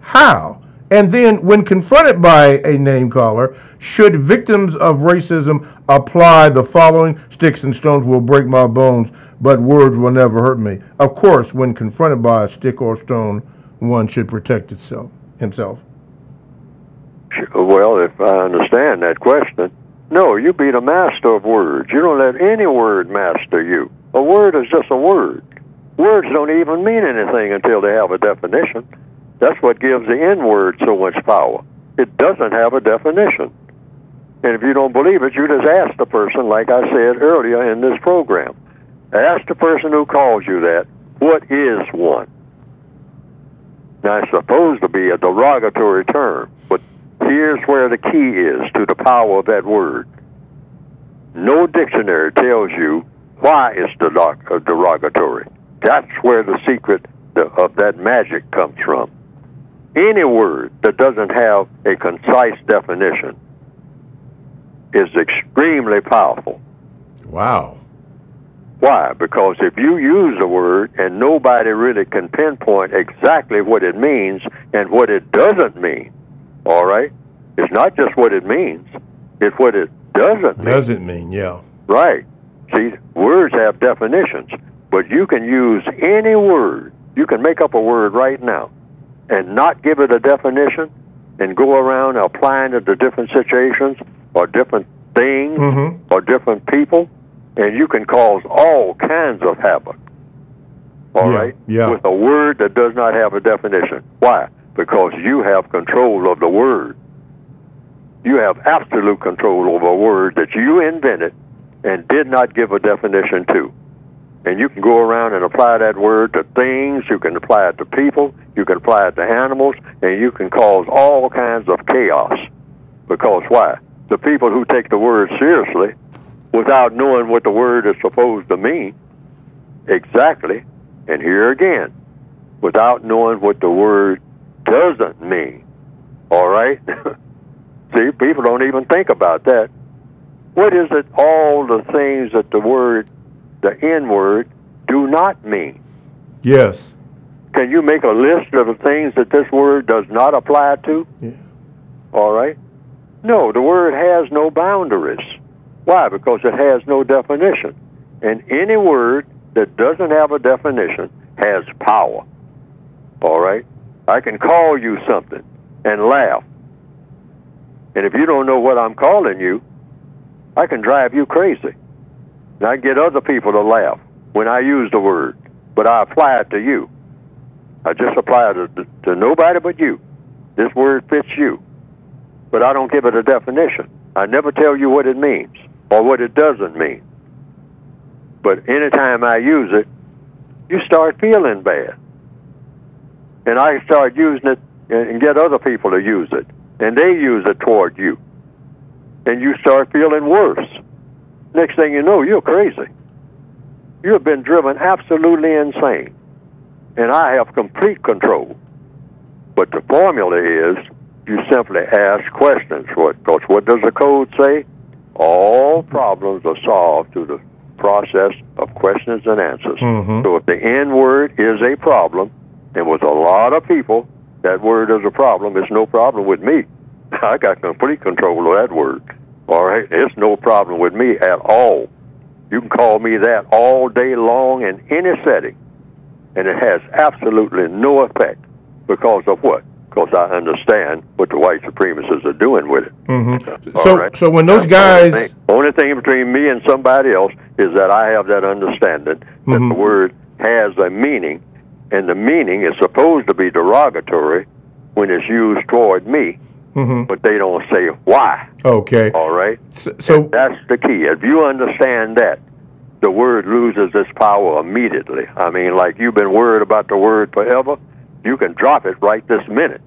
how? And then when confronted by a name caller, should victims of racism apply the following? Sticks and stones will break my bones, but words will never hurt me. Of course, when confronted by a stick or stone, one should protect himself. Well, if I understand that question, no, you be the master of words. You don't let any word master you. A word is just a word. Words don't even mean anything until they have a definition. That's what gives the N-word so much power. It doesn't have a definition. And if you don't believe it, you just ask the person, like I said earlier in this program. Ask the person who calls you that, what is one? Now, it's supposed to be a derogatory term, but Here's where the key is to the power of that word. No dictionary tells you why it's derogatory. That's where the secret of that magic comes from. Any word that doesn't have a concise definition is extremely powerful. Wow. Why? Because if you use a word and nobody really can pinpoint exactly what it means and what it doesn't mean, all right? It's not just what it means, it's what it doesn't mean. Doesn't mean, yeah. Right. See, words have definitions, but you can use any word. You can make up a word right now and not give it a definition and go around applying it to different situations or different things or different people, and you can cause all kinds of havoc, all right, with a word that does not have a definition. Why? Because you have control of the word. You have absolute control over a word that you invented and did not give a definition to. And you can go around and apply that word to things, you can apply it to people, you can apply it to animals, and you can cause all kinds of chaos. Because why? The people who take the word seriously, without knowing what the word is supposed to mean, exactly, and here again, without knowing what the word doesn't mean, all right? See, people don't even think about that. What is it, all the things that the word, the N-word, do not mean? Yes. Can you make a list of the things that this word does not apply to? Yeah. All right? No, the word has no boundaries. Why? Because it has no definition. And any word that doesn't have a definition has power. All right? I can call you something and laugh. And if you don't know what I'm calling you, I can drive you crazy. And I get other people to laugh when I use the word, but I apply it to you. I just apply it to nobody but you. This word fits you, but I don't give it a definition. I never tell you what it means or what it doesn't mean. But anytime I use it, you start feeling bad. And I start using it and get other people to use it, and they use it toward you. And you start feeling worse. Next thing you know, you're crazy. You have been driven absolutely insane. And I have complete control. But the formula is you simply ask questions. Because what does the code say? All problems are solved through the process of questions and answers. So if the N word is a problem, and with a lot of people, that word is a problem, it's no problem with me. I got complete control of that word. All right? It's no problem with me at all. You can call me that all day long in any setting, and it has absolutely no effect. Because of what? Because I understand what the white supremacists are doing with it. So when those guys... Only thing between me and somebody else is that I have that understanding that the word has a meaning, and the meaning is supposed to be derogatory when it's used toward me, but they don't say why. Okay. All right? So that's the key. If you understand that, the word loses its power immediately. I mean, like you've been worried about the word forever, you can drop it right this minute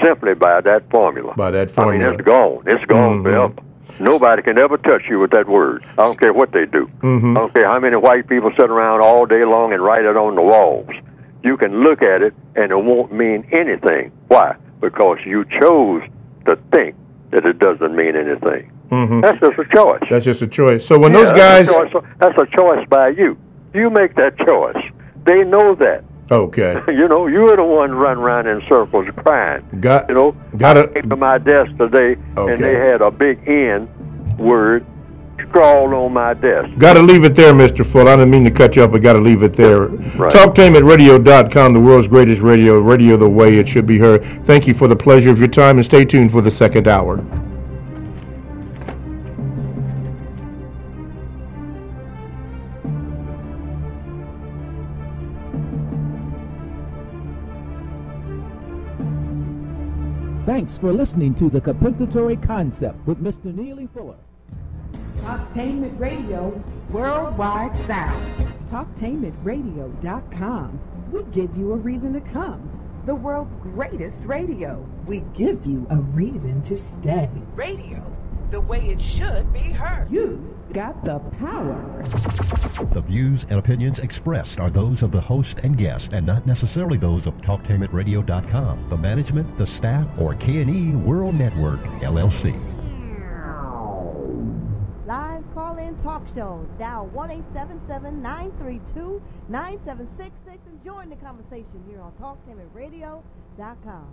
simply by that formula. By that formula. I mean, it's gone. It's gone forever. Nobody can ever touch you with that word. I don't care what they do. I don't care how many white people sit around all day long and write it on the walls. You can look at it, and it won't mean anything. Why? Because you chose to think that it doesn't mean anything. That's just a choice. That's just a choice. So when those guys... That's a choice by you. You make that choice. They know that. Okay. You know, you're the one running around in circles crying. Got I came to my desk today, and they had a big N word scrawled on my desk. Got to leave it there, Mr. Full. I didn't mean to cut you up, but got to leave it there. Right. TalkTameRadio.com, the world's greatest radio, radio the way it should be heard. Thank you for the pleasure of your time, and stay tuned for the second hour. Thanks for listening to the Compensatory Concept with Mr. Neely Fuller. Talktainment Radio, worldwide sound. Talktainmentradio.com. We give you a reason to come. the world's greatest radio. We give you a reason to stay. Radio, the way it should be heard. You got the power. The views and opinions expressed are those of the host and guest and not necessarily those of TalkTameItRadio.com, the management, the staff, or K&E World Network, LLC. Live call-in talk show. Dial 1-877-932-9766 and join the conversation here on TalkTameItRadio.com.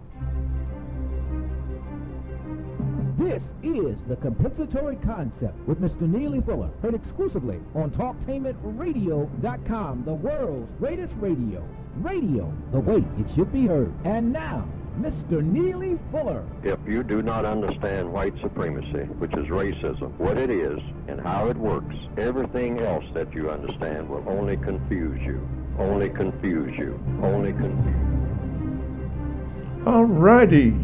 This is the Compensatory Concept with Mr. Neely Fuller, heard exclusively on TalkTameItRadio.com, the world's greatest radio. Radio, the way it should be heard. And now, Mr. Neely Fuller. If you do not understand white supremacy, which is racism, what it is and how it works, everything else that you understand will only confuse you. Only confuse you. Only confuse you. All righty.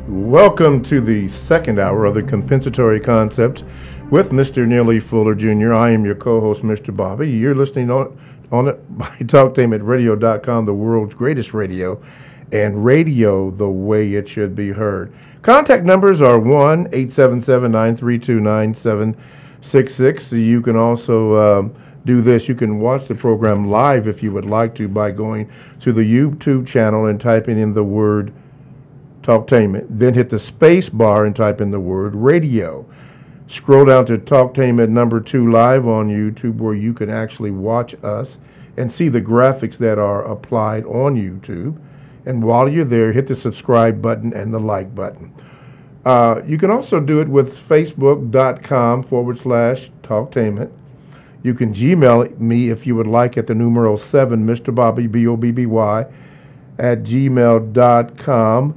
Welcome to the second hour of the Compensatory Concept with Mr. Neely Fuller Jr. I am your co-host, Mr. Bobby. You're listening on it by TalkTameItRadio.com, the world's greatest radio, and radio the way it should be heard. Contact numbers are 1-877-932-9766. You can also do this. You can watch the program live if you would like to by going to the YouTube channel and typing in the word Talktainment, then hit the space bar and type in the word radio. Scroll down to Talktainment number 2 live on YouTube, where you can actually watch us and see the graphics that are applied on YouTube. And while you're there, hit the subscribe button and the like button. You can also do it with Facebook.com/Talktainment. You can Gmail me if you would like at the numeral 7, Mr. Bobby, BOBBY, at gmail.com.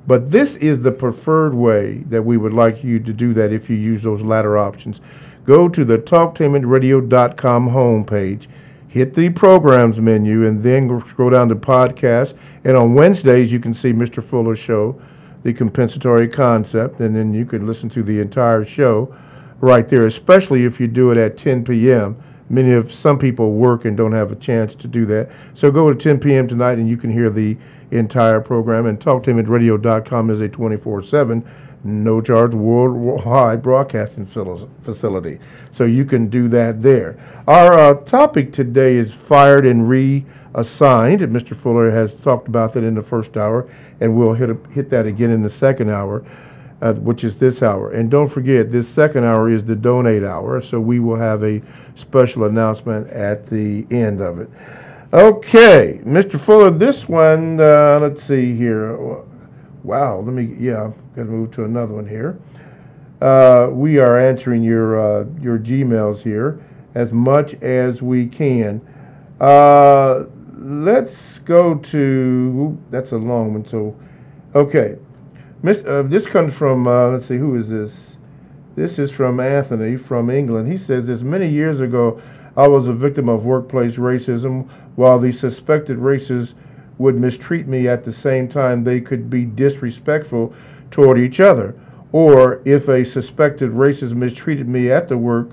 But this is the preferred way that we would like you to do that if you use those latter options. Go to the TalkTainmentRadio.com homepage, hit the programs menu, and then scroll down to podcasts. And on Wednesdays, you can see Mr. Fuller's show, The Compensatory Concept, and then you can listen to the entire show right there, especially if you do it at 10 p.m. Some people work and don't have a chance to do that. So go to 10 p.m. tonight and you can hear the entire program. And TalkTameItRadio.com is a 24/7, no-charge worldwide broadcasting facility. So you can do that there. Our topic today is fired and reassigned. And Mr. Fuller has talked about that in the first hour, and we'll hit that again in the second hour, which is this hour. And don't forget, this second hour is the donate hour, so we will have a special announcement at the end of it. Okay, Mr. Fuller, this one, let's see here. Wow, got to move to another one here. We are answering your Gmails here as much as we can. Let's go to, that's a long one, so, okay. This comes from, let's see, who is this? This is from Anthony from England. He says, this many years ago, I was a victim of workplace racism. While the suspected racists would mistreat me, at the same time they could be disrespectful toward each other. Or if a suspected racist mistreated me at the work,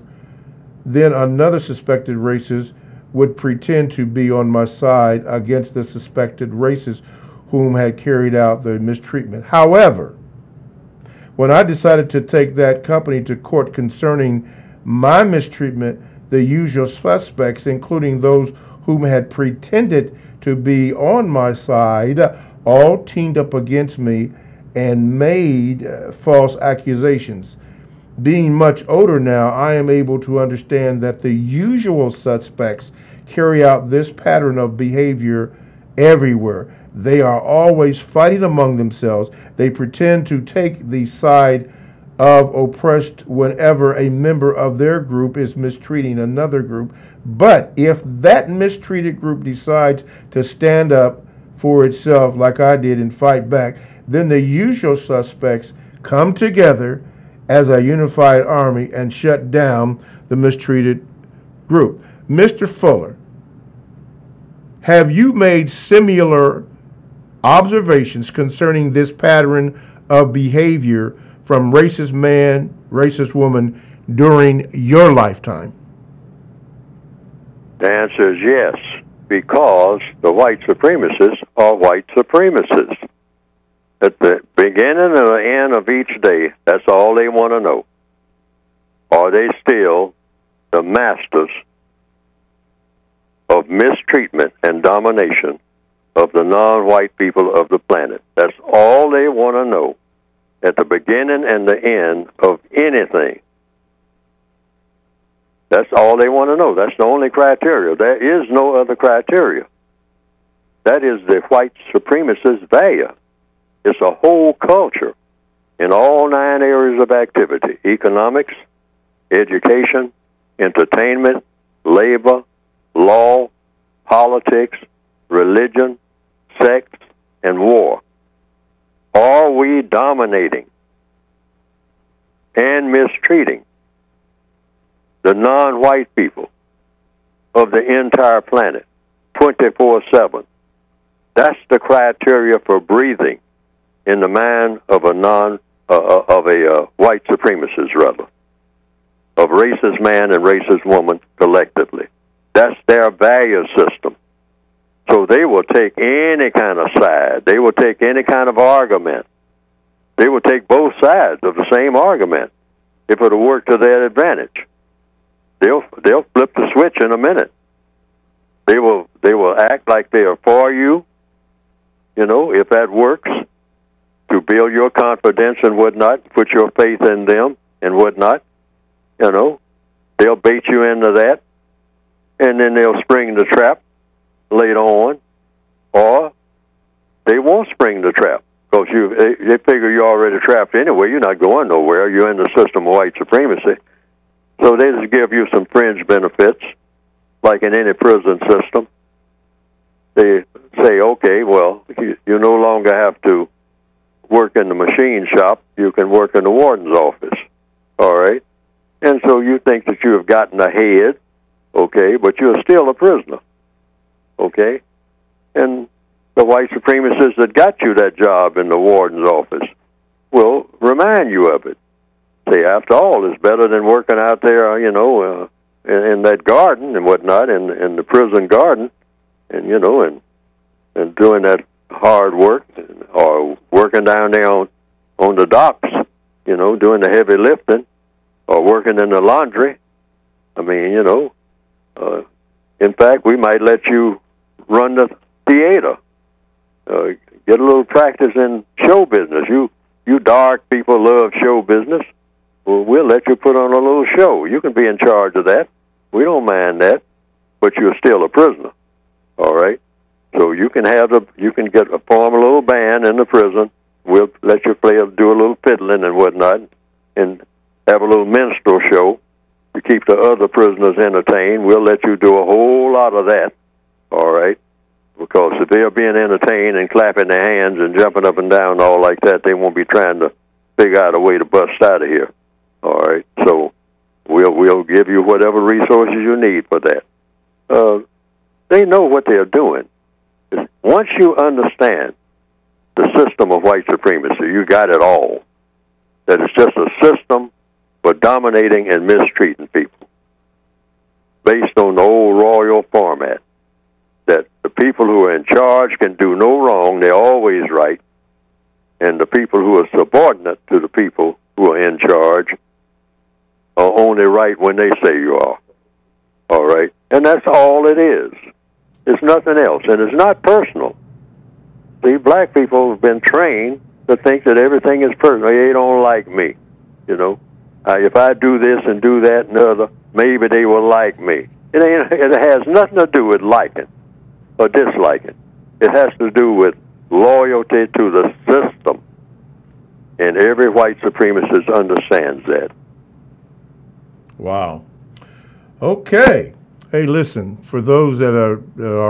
then another suspected racist would pretend to be on my side against the suspected racist whom had carried out the mistreatment. However, when I decided to take that company to court concerning my mistreatment, the usual suspects, including those whom had pretended to be on my side, all teamed up against me and made false accusations. Being much older now, I am able to understand that the usual suspects carry out this pattern of behavior everywhere. They are always fighting among themselves. They pretend to take the side of oppressed whenever a member of their group is mistreating another group. But if that mistreated group decides to stand up for itself like I did and fight back, then the usual suspects come together as a unified army and shut down the mistreated group. Mr. Fuller, have you made similar observations concerning this pattern of behavior from racist man, racist woman during your lifetime? The answer is yes, because the white supremacists are white supremacists. At the beginning and the end of each day, that's all they want to know. Are they still the masters of mistreatment and domination of the non-white people of the planet? That's all they want to know at the beginning and the end of anything. That's all they want to know. That's the only criteria. There is no other criteria. That is the white supremacist value. It's a whole culture in all 9 areas of activity: economics, education, entertainment, labor, law, politics, religion, sex, and war. Are we dominating and mistreating the non-white people of the entire planet 24/7? That's the criteria for breathing in the mind of a white supremacist, rather, of racist man and racist woman collectively. That's their value system. So they will take any kind of side. They will take any kind of argument. They will take both sides of the same argument if it'll work to their advantage. They'll flip the switch in a minute. They will act like they are for you, if that works, to build your confidence and whatnot, put your faith in them and whatnot. They'll bait you into that, and then they'll spring the trap later on, or they won't spring the trap because they figure you're already trapped anyway. You're not going nowhere. You're in the system of white supremacy. So they just give you some fringe benefits, like in any prison system. They say, okay, well, you no longer have to work in the machine shop. You can work in the warden's office, all right? And so you think that you have gotten ahead, okay, but you're still a prisoner, okay? And the white supremacists that got you that job in the warden's office will remind you of it. Say, after all, it's better than working out there, in that garden and whatnot, in the prison garden, and and doing that hard work, or working down there on the docks, doing the heavy lifting, or working in the laundry. I mean, in fact, we might let you run the theater, get a little practice in show business. You dark people love show business. Well, we'll let you put on a little show. You can be in charge of that. We don't mind that, but you're still a prisoner. All right. So you can form a little band in the prison. We'll let you do a little fiddling and whatnot, and have a little minstrel show to keep the other prisoners entertained. We'll let you do a whole lot of that. All right. Because if they're being entertained and clapping their hands and jumping up and down all like that, they won't be trying to figure out a way to bust out of here. All right, so we'll give you whatever resources you need for that. They know what they're doing. Once you understand the system of white supremacy, you got it all. That it's just a system for dominating and mistreating people based on the old royal format. That the people who are in charge can do no wrong, they're always right, and the people who are subordinate to the people who are in charge are only right when they say you are. All right? And that's all it is. It's nothing else. And it's not personal. See, black people have been trained to think that everything is personal. They don't like me. If I do this and do that and the other, maybe they will like me. It has nothing to do with liking or disliking. It has to do with loyalty to the system. And every white supremacist understands that. Wow. Okay. Hey, listen, for those that are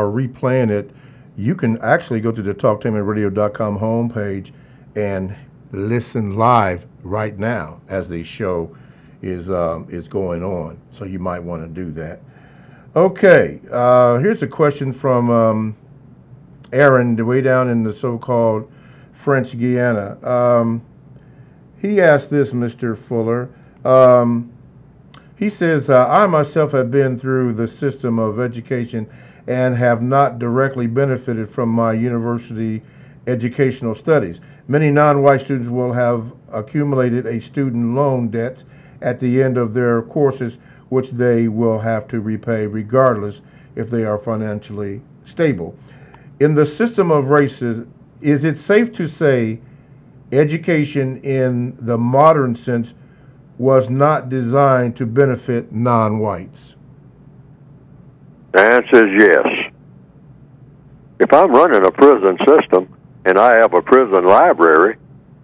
replaying it, you can actually go to the TalkTameRadio.com homepage and listen live right now as the show is going on. So you might want to do that. Okay. Here's a question from Aaron, way down in the so-called French Guiana. He asked this, Mr. Fuller. He says, I myself have been through the system of education and have not directly benefited from my university educational studies. Many non-white students will have accumulated a student loan debt at the end of their courses, which they will have to repay regardless if they are financially stable. In the system of races, is it safe to say education in the modern sense was not designed to benefit non-whites? The answer is yes. If I'm running a prison system and I have a prison library,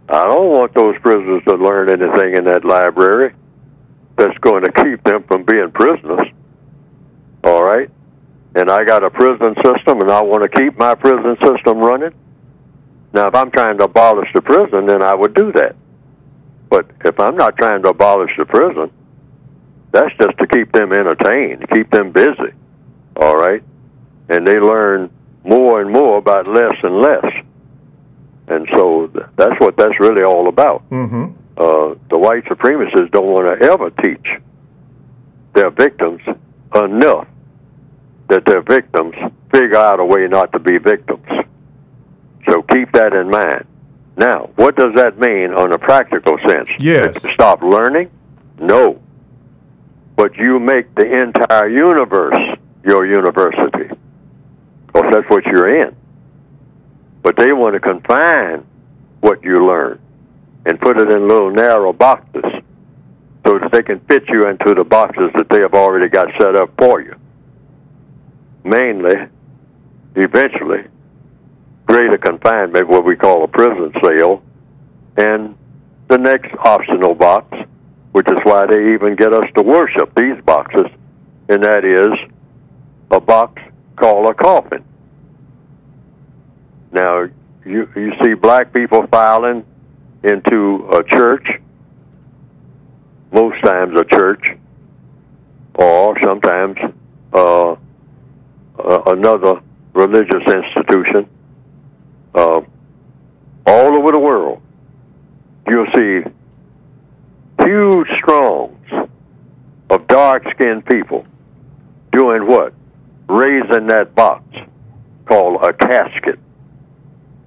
I don't want those prisoners to learn anything in that library that's going to keep them from being prisoners. All right? And I got a prison system and I want to keep my prison system running. Now, if I'm trying to abolish the prison, then I would do that. But if I'm not trying to abolish the prison, that's just to keep them entertained, keep them busy. All right? And they learn more and more about less and less. And so that's what that's really all about. Mm-hmm. The white supremacists don't want to ever teach their victims enough that their victims figure out a way not to be victims. So keep that in mind. Now, what does that mean on a practical sense? Yes. Stop learning? No. But you make the entire universe your university, because that's what you're in. But they want to confine what you learn and put it in little narrow boxes so that they can fit you into the boxes that they have already got set up for you. Mainly, eventually, greater confinement, what we call a prison cell, and the next optional box, which is why they even get us to worship these boxes, and that is a box called a coffin. Now, you see black people filing into a church, most times a church, or sometimes another religious institution. All over the world, you'll see huge throngs of dark-skinned people doing what? Raising that box called a casket.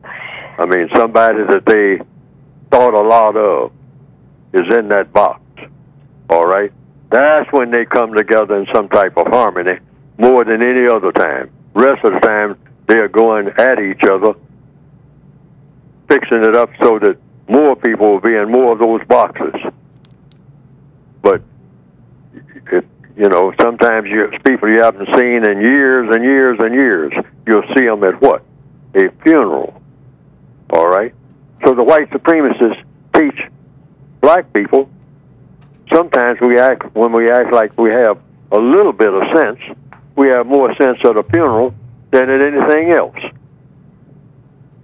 I mean, somebody that they thought a lot of is in that box, all right? That's when they come together in some type of harmony more than any other time. Rest of the time, they are going at each other, fixing it up so that more people will be in more of those boxes. But, sometimes people you haven't seen in years and years and years, you'll see them at what? A funeral. All right? So the white supremacists teach black people, sometimes when we act like we have a little bit of sense, we have more sense at a funeral than at anything else.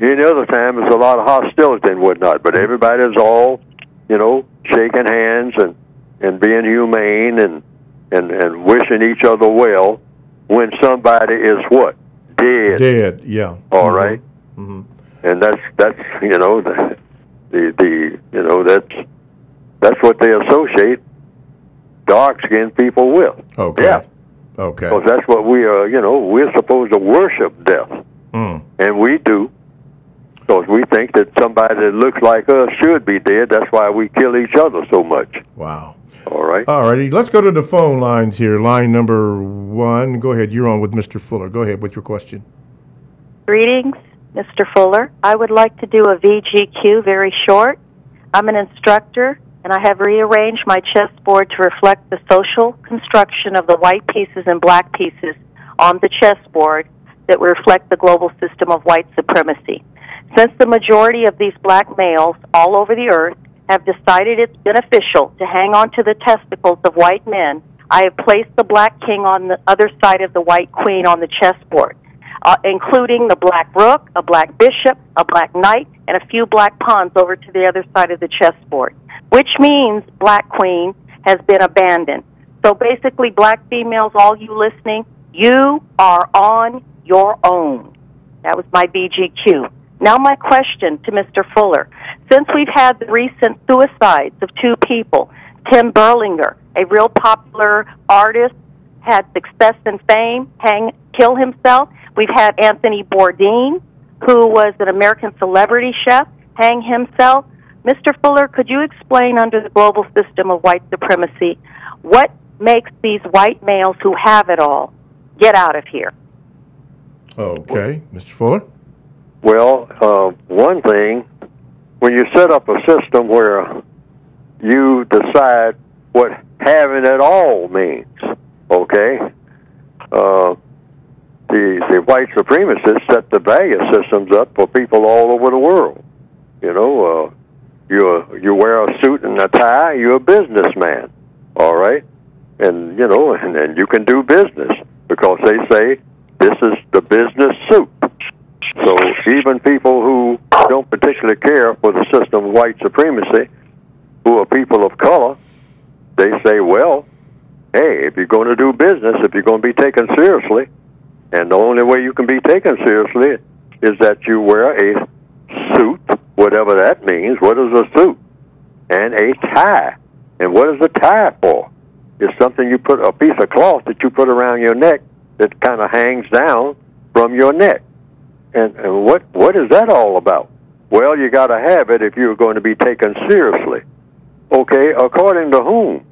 Any other time, there's a lot of hostility and whatnot, but everybody's all, shaking hands and being humane and wishing each other well when somebody is what? Dead. Dead, yeah. All right? Mm-hmm. And that's that's what they associate dark-skinned people with. Okay. Yeah. Okay. Because that's what we are, we're supposed to worship death. Mm. And we do. Because we think that somebody that looks like us should be dead. That's why we kill each other so much. Wow. All right. All righty. Let's go to the phone lines here. Line number 1. Go ahead. You're on with Mr. Fuller. Go ahead with your question. Greetings, Mr. Fuller. I would like to do a VGQ very short. I'm an instructor, and I have rearranged my chessboard to reflect the social construction of the white pieces and black pieces on the chessboard that reflect the global system of white supremacy. Since the majority of these black males all over the earth have decided it's beneficial to hang on to the testicles of white men, I have placed the black king on the other side of the white queen on the chessboard, including the black rook, a black bishop, a black knight, and a few black pawns over to the other side of the chessboard, which means black queen has been abandoned. So basically, black females, all you listening, you are on your own. That was my BGQ. Now my question to Mr. Fuller. Since we've had the recent suicides of 2 people, Tim Berlinger, a real popular artist, had success and fame, kill himself. We've had Anthony Bourdain, who was an American celebrity chef, hang himself. Mr. Fuller, could you explain, under the global system of white supremacy, what makes these white males who have it all get out of here? Okay. Mr. Fuller? Well, one thing, when you set up a system where you decide what having it all means, okay? The white supremacists set the value systems up for people all over the world. You know, you wear a suit and a tie, you're a businessman, all right? And, you know, and you can do business because they say this is the business suit. So even people who don't particularly care for the system of white supremacy, who are people of color, they say, well, hey, if you're going to do business, if you're going to be taken seriously, and the only way you can be taken seriously is that you wear a suit, whatever that means. What is a suit? And a tie. And what is a tie for? It's something you put, a piece of cloth that you put around your neck that kind of hangs down from your neck. And what is that all about? Well, you got to have it if you're going to be taken seriously. Okay, according to whom?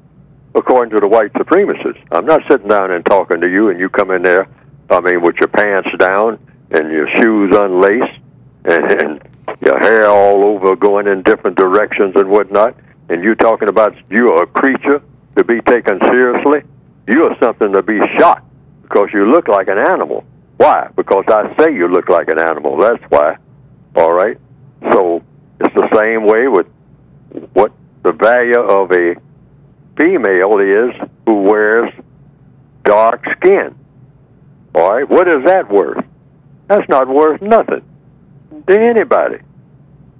According to the white supremacists. I'm not sitting down and talking to you and you come in there, I mean, with your pants down and your shoes unlaced and your hair all over going in different directions and whatnot, and you talking about you're a creature to be taken seriously. You're something to be shot because you look like an animal. Why? Because I say you look like an animal. That's why. All right? So it's the same way with what the value of a female is who wears dark skin. All right? What is that worth? That's not worth nothing to anybody.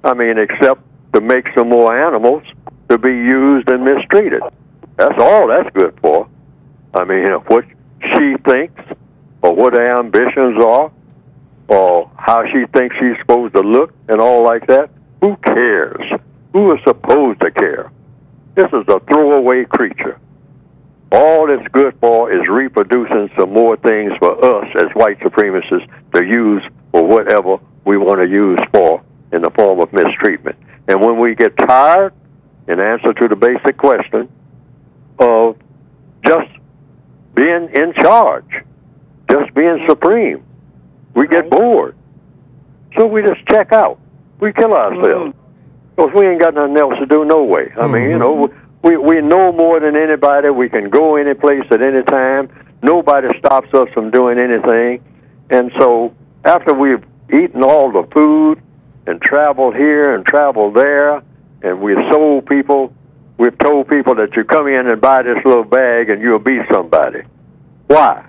I mean, except to make some more animals to be used and mistreated. That's all that's good for. I mean, what she thinks or what her ambitions are or how she thinks she's supposed to look and all like that, who cares? Who is supposed to care? This is a throwaway creature. All it's good for is reproducing some more things for us as white supremacists to use for whatever we want to use for in the form of mistreatment. And when we get tired, in answer to the basic question of just being in charge, just being supreme, we get bored. So we just check out. We kill ourselves. Because we ain't got nothing else to do no way. I mean, you know, we know more than anybody. We can go any place at any time. Nobody stops us from doing anything. And so after we've eaten all the food and traveled here and traveled there, and we've told people that you come in and buy this little bag and you'll be somebody. Why?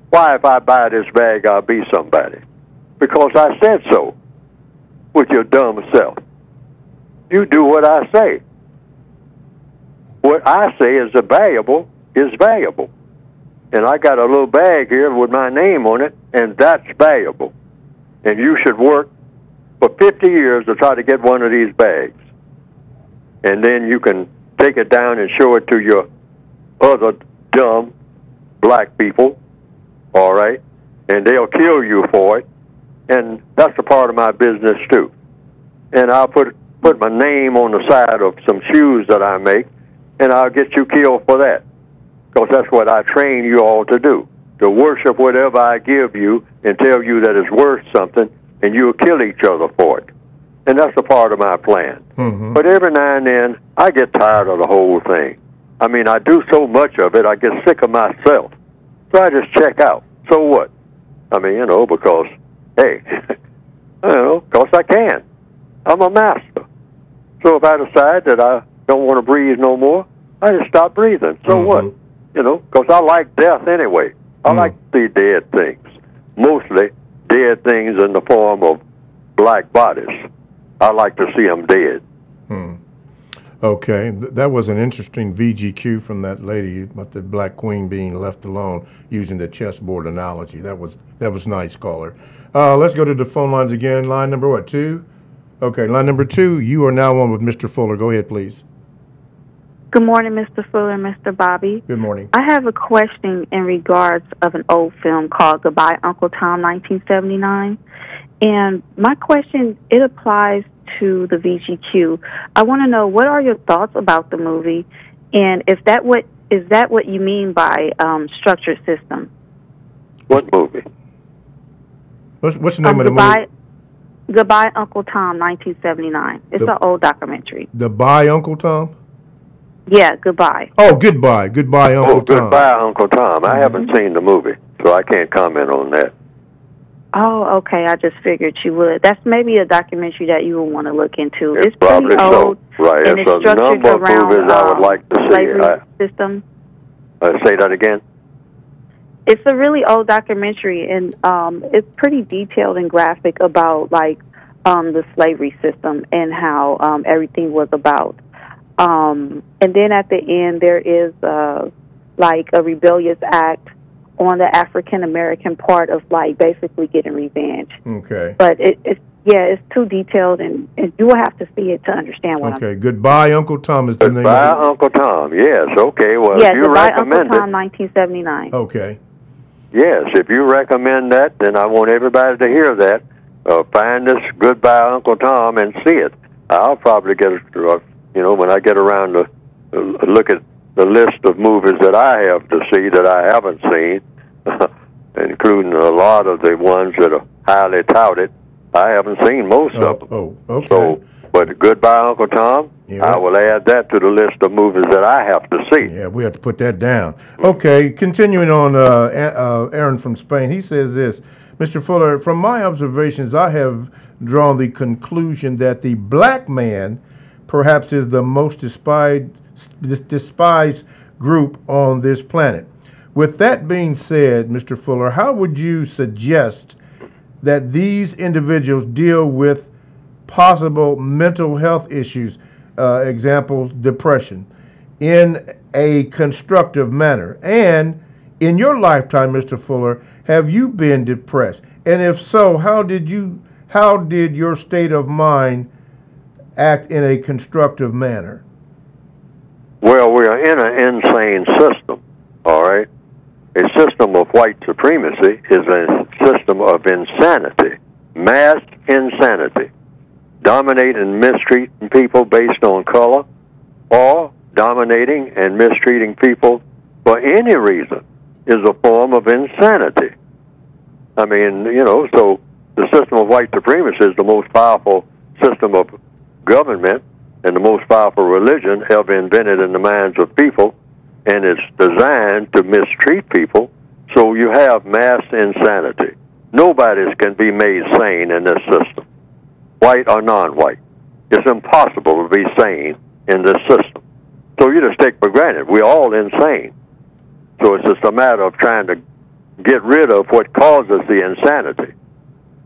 Why, if I buy this bag, I'll be somebody? Because I said so with your dumb self. You do what I say. What I say is valuable is valuable. And I got a little bag here with my name on it, and that's valuable. And you should work for 50 years to try to get one of these bags. And then you can take it down and show it to your other dumb black people, all right? And they'll kill you for it. And that's a part of my business, too. And I'll put my name on the side of some shoes that I make, and I'll get you killed for that. Because that's what I train you all to do, to worship whatever I give you and tell you that it's worth something, and you'll kill each other for it. And that's a part of my plan. But every now and then, I get tired of the whole thing. I mean, I do so much of it, I get sick of myself. So I just check out. So what? I mean, you know, because, hey, you know, because I can. I'm a master. So if I decide that I don't want to breathe no more, I just stop breathing. So what? You know, because I like death anyway. I like to see dead things. Mostly dead things in the form of black bodies. I like to see them dead. Okay, that was an interesting VGQ from that lady about the Black Queen being left alone, using the chessboard analogy. That was nice, caller. Let's go to the phone lines again. Line number what, 2? Okay, line number 2. You are now on with Mr. Fuller. Go ahead, please. Good morning, Mr. Fuller and Mr. Bobby. Good morning. I have a question in regards of an old film called Goodbye, Uncle Tom, 1979. And my question, it applies to the VGQ. I want to know, what are your thoughts about the movie? And is that what you mean by structured system? What movie? What's the name of the movie? Goodbye, Uncle Tom, 1979. It's an old documentary. Goodbye, Uncle Tom? Yeah, Goodbye. Oh, Goodbye. Goodbye, Uncle Tom. Goodbye, Uncle Tom. I haven't seen the movie, so I can't comment on that. Oh, okay. I just figured you would. That's maybe a documentary that you would want to look into. It's probably pretty old. So. Right. And It's a structured number of around, movies I would like to see. slavery system. Say that again? It's a really old documentary, and it's pretty detailed and graphic about, like, the slavery system and how everything was about. And then at the end, there is like a rebellious act on the African American part of, like, basically getting revenge. Okay. But it's too detailed, and you will have to see it to understand what Okay. Goodbye, Uncle Tom is the name of it. Goodbye, Uncle Tom. Yes. Okay. Well, yeah, if you Goodbye, recommend Uncle Tom, 1979. Okay. Yes, if you recommend that, then I want everybody to hear that. Find this Goodbye, Uncle Tom, and see it. I'll probably get it, when I get around to look at the list of movies that I have to see that I haven't seen, including a lot of the ones that are highly touted. I haven't seen most of them. Oh, okay. So, but Goodbye, Uncle Tom, I will add that to the list of movies that I have to see. Yeah, we have to put that down. Okay, continuing on, Aaron from Spain, he says this, Mr. Fuller, from my observations, I have drawn the conclusion that the black man perhaps is the most despised group on this planet. With that being said, Mr. Fuller, how would you suggest that these individuals deal with possible mental health issues, examples, depression, in a constructive manner? And in your lifetime, Mr. Fuller, have you been depressed? And if so, how did your state of mind act in a constructive manner? Well, we are in an insane system, all right? A system of white supremacy is a system of insanity, mass insanity, dominating and mistreating people based on color, or dominating and mistreating people for any reason is a form of insanity. I mean, so the system of white supremacy is the most powerful system of government and the most powerful religion ever invented in the minds of people, and it's designed to mistreat people, so you have mass insanity. Nobody can be made sane in this system, white or non-white. It's impossible to be sane in this system. So you just take for granted we're all insane. So it's just a matter of trying to get rid of what causes the insanity.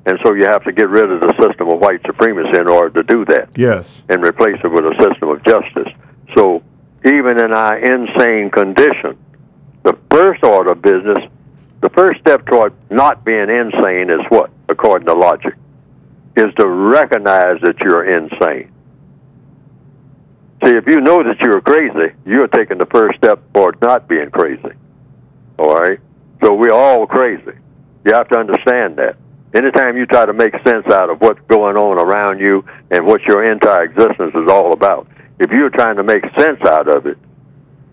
And so you have to get rid of the system of white supremacy in order to do that. Yes. And replace it with a system of justice. So even in our insane condition, the first order of business, the first step toward not being insane is what, according to logic? Is to recognize that you're insane. See, if you know that you're crazy, you're taking the first step toward not being crazy. All right? So we're all crazy. You have to understand that. Anytime you try to make sense out of what's going on around you and what your entire existence is all about, if you're trying to make sense out of it,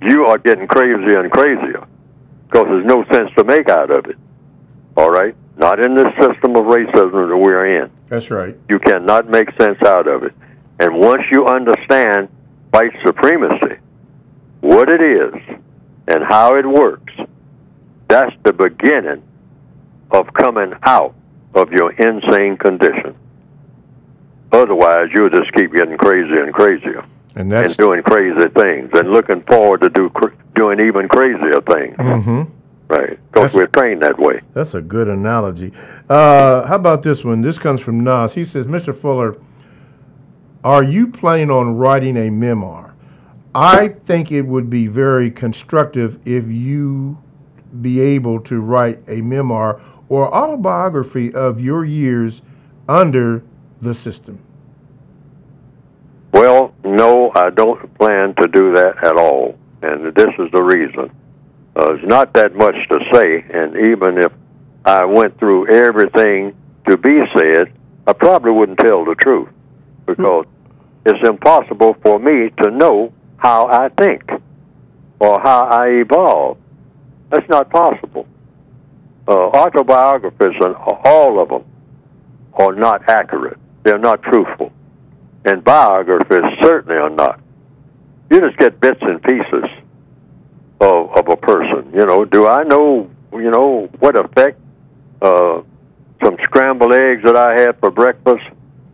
you are getting crazier and crazier because there's no sense to make out of it. All right? Not in this system of racism that we're in. That's right. You cannot make sense out of it. And once you understand white supremacy, what it is, and how it works, that's the beginning of coming out of your insane condition. Otherwise, you'll just keep getting crazier and crazier and doing crazy things and looking forward to doing even crazier things. Mm-hmm. Right, because we're trained that way. That's a good analogy. How about this one? This comes from Nas. He says, Mr. Fuller, are you planning on writing a memoir? I think it would be very constructive if you be able to write a memoir or autobiography of your years under the system. Well, no, I don't plan to do that at all. And this is the reason. It's not that much to say, and even if I went through everything to be said, I probably wouldn't tell the truth, because it's impossible for me to know how I think or how I evolve. That's not possible. Autobiographies, and all of them, are not accurate. They're not truthful. And biographies certainly are not. You just get bits and pieces of a person. You know, do I know, what effect some scrambled eggs that I had for breakfast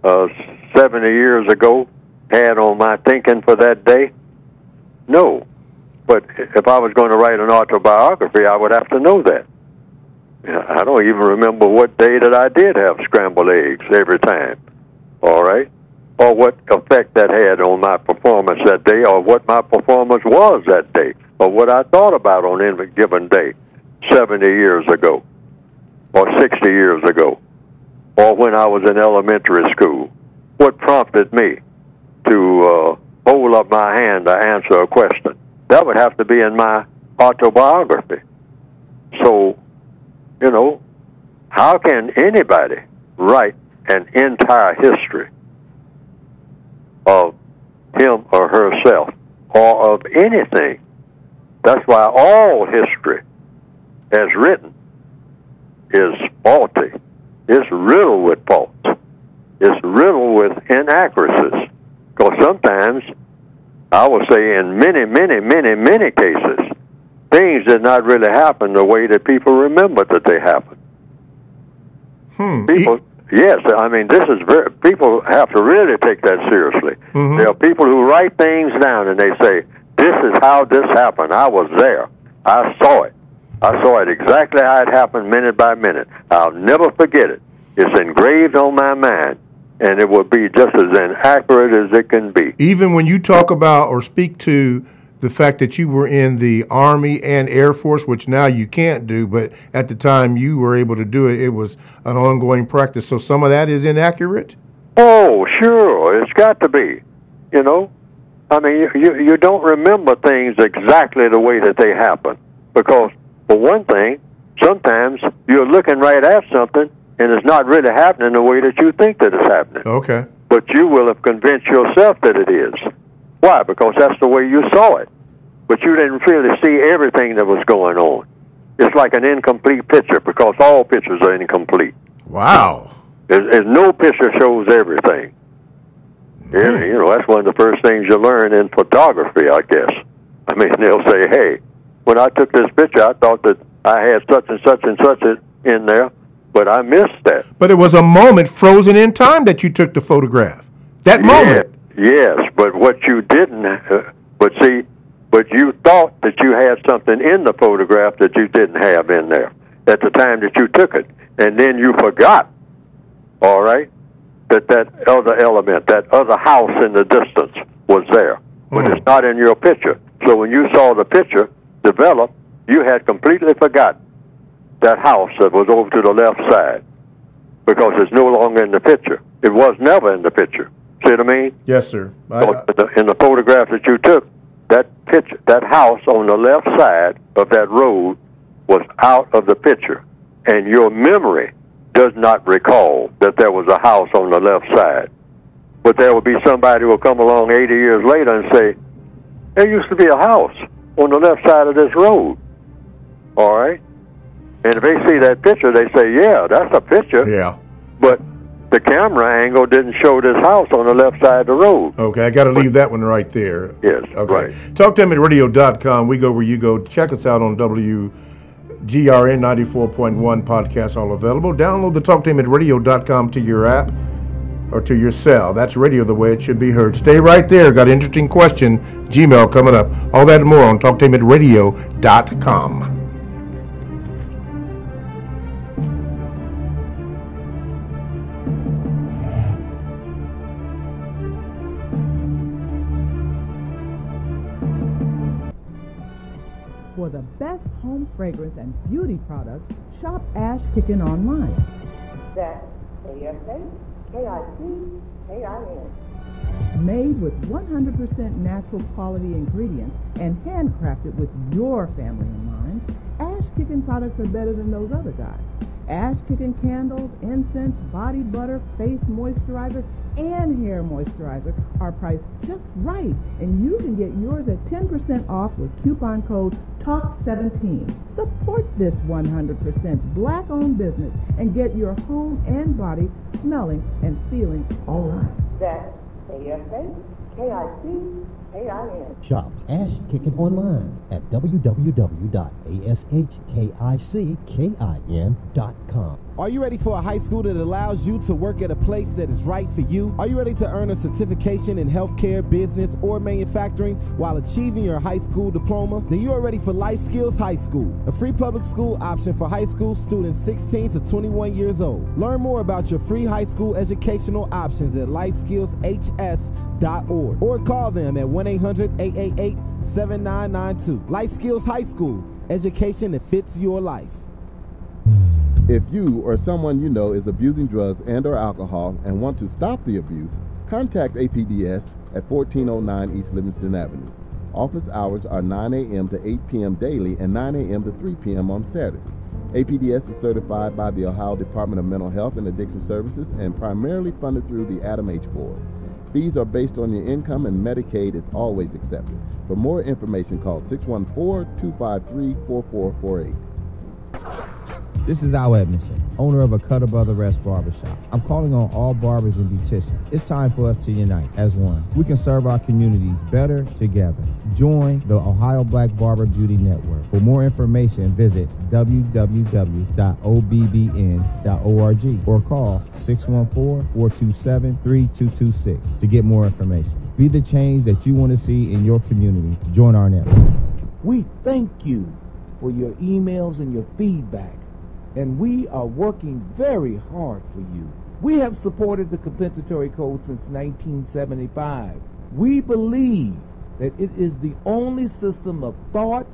70 years ago had on my thinking for that day? No. But if I was going to write an autobiography, I would have to know that. I don't even remember what day that I did have scrambled eggs every time, all right? Or what effect that had on my performance that day, or what my performance was that day, or what I thought about on any given day 70 years ago, or 60 years ago, or when I was in elementary school. What prompted me to hold up my hand to answer a question? That would have to be in my autobiography. So, how can anybody write an entire history of him or herself or of anything? That's why all history, as written, is faulty. It's riddled with faults. It's riddled with inaccuracies. Because sometimes, I will say in many cases, things did not really happen the way that people remember that they happened. People, yes, I mean, people have to really take that seriously. Mm-hmm. There are people who write things down and they say, this is how this happened. I was there. I saw it. I saw it exactly how it happened, minute by minute. I'll never forget it. It's engraved on my mind, and it will be just as inaccurate as it can be. Even when you talk about or speak to the fact that you were in the Army and Air Force, which now you can't do, but at the time you were able to do it, it was an ongoing practice. So some of that is inaccurate? Oh, sure. It's got to be. I mean, you don't remember things exactly the way that they happen. Because, for one thing, sometimes you're looking right at something and it's not really happening the way that you think that it's happening. Okay. But you will have convinced yourself that it is. Why? Because that's the way you saw it. But you didn't really see everything that was going on. It's like an incomplete picture, because all pictures are incomplete. Wow. There's no picture shows everything. Yeah, that's one of the first things you learn in photography, I guess. I mean, they'll say, hey, when I took this picture, I thought that I had such and such and such in there, but I missed that. But it was a moment frozen in time that you took the photograph. That moment. Yes, but what you didn't, but you thought that you had something in the photograph that you didn't have in there at the time that you took it. And then you forgot, all right, that other element, that other house in the distance was there. But it's not in your picture. So when you saw the picture develop, you had completely forgotten that house that was over to the left side, because it's no longer in the picture. It was never in the picture. See what I mean? Yes, sir. In the photograph that you took, that picture, that house on the left side of that road was out of the picture. And your memory does not recall that there was a house on the left side. But there will be somebody who will come along 80 years later and say, there used to be a house on the left side of this road. All right? And if they see that picture, they say, yeah, that's a picture. Yeah. But the camera angle didn't show this house on the left side of the road. Okay, I got to leave that one right there. Yes, okay. right. TalkToMeRadio.com. We go where you go. Check us out on WGRN 94.1 podcasts, all available. Download the TalkToMeRadio.com to your app or to your cell. That's radio the way it should be heard. Stay right there. Got an interesting question. Gmail coming up. All that and more on TalkToMeRadio.com. For the best home fragrance and beauty products, shop Ash Kickin' online. That's ASHKICKIN. Made with 100% natural quality ingredients and handcrafted with your family in mind, Ash Kickin' products are better than those other guys. Ash Kickin' candles, incense, body butter, face moisturizer, and hair moisturizer are priced just right, and you can get yours at 10% off with coupon code TALK17. Support this 100% black-owned business and get your home and body smelling and feeling all right. That's ASHKICKIN. Shop Ash Kickin' online at www.ashkickin.com. Are you ready for a high school that allows you to work at a place that is right for you? Are you ready to earn a certification in healthcare, business, or manufacturing while achieving your high school diploma? Then you are ready for Life Skills High School, a free public school option for high school students 16 to 21 years old. Learn more about your free high school educational options at lifeskillshs.org or call them at 1-800-888-7992. Life Skills High School, education that fits your life. If you or someone you know is abusing drugs and or alcohol and want to stop the abuse, contact APDS at 1409 East Livingston Avenue. Office hours are 9 a.m. to 8 p.m. daily and 9 a.m. to 3 p.m. on Saturday. APDS is certified by the Ohio Department of Mental Health and Addiction Services and primarily funded through the Adam H. Board. Fees are based on your income and Medicaid is always accepted. For more information, call 614-253-4448. This is Al Edmondson, owner of a Cutter Brother Rest Barbershop. I'm calling on all barbers and beauticians. It's time for us to unite as one. We can serve our communities better together. Join the Ohio Black Barber Beauty Network. For more information, visit www.obbn.org or call 614-427-3226 to get more information. Be the change that you want to see in your community. Join our network. We thank you for your emails and your feedback, and we are working very hard for you. We have supported the Compensatory Code since 1975. We believe that it is the only system of thought,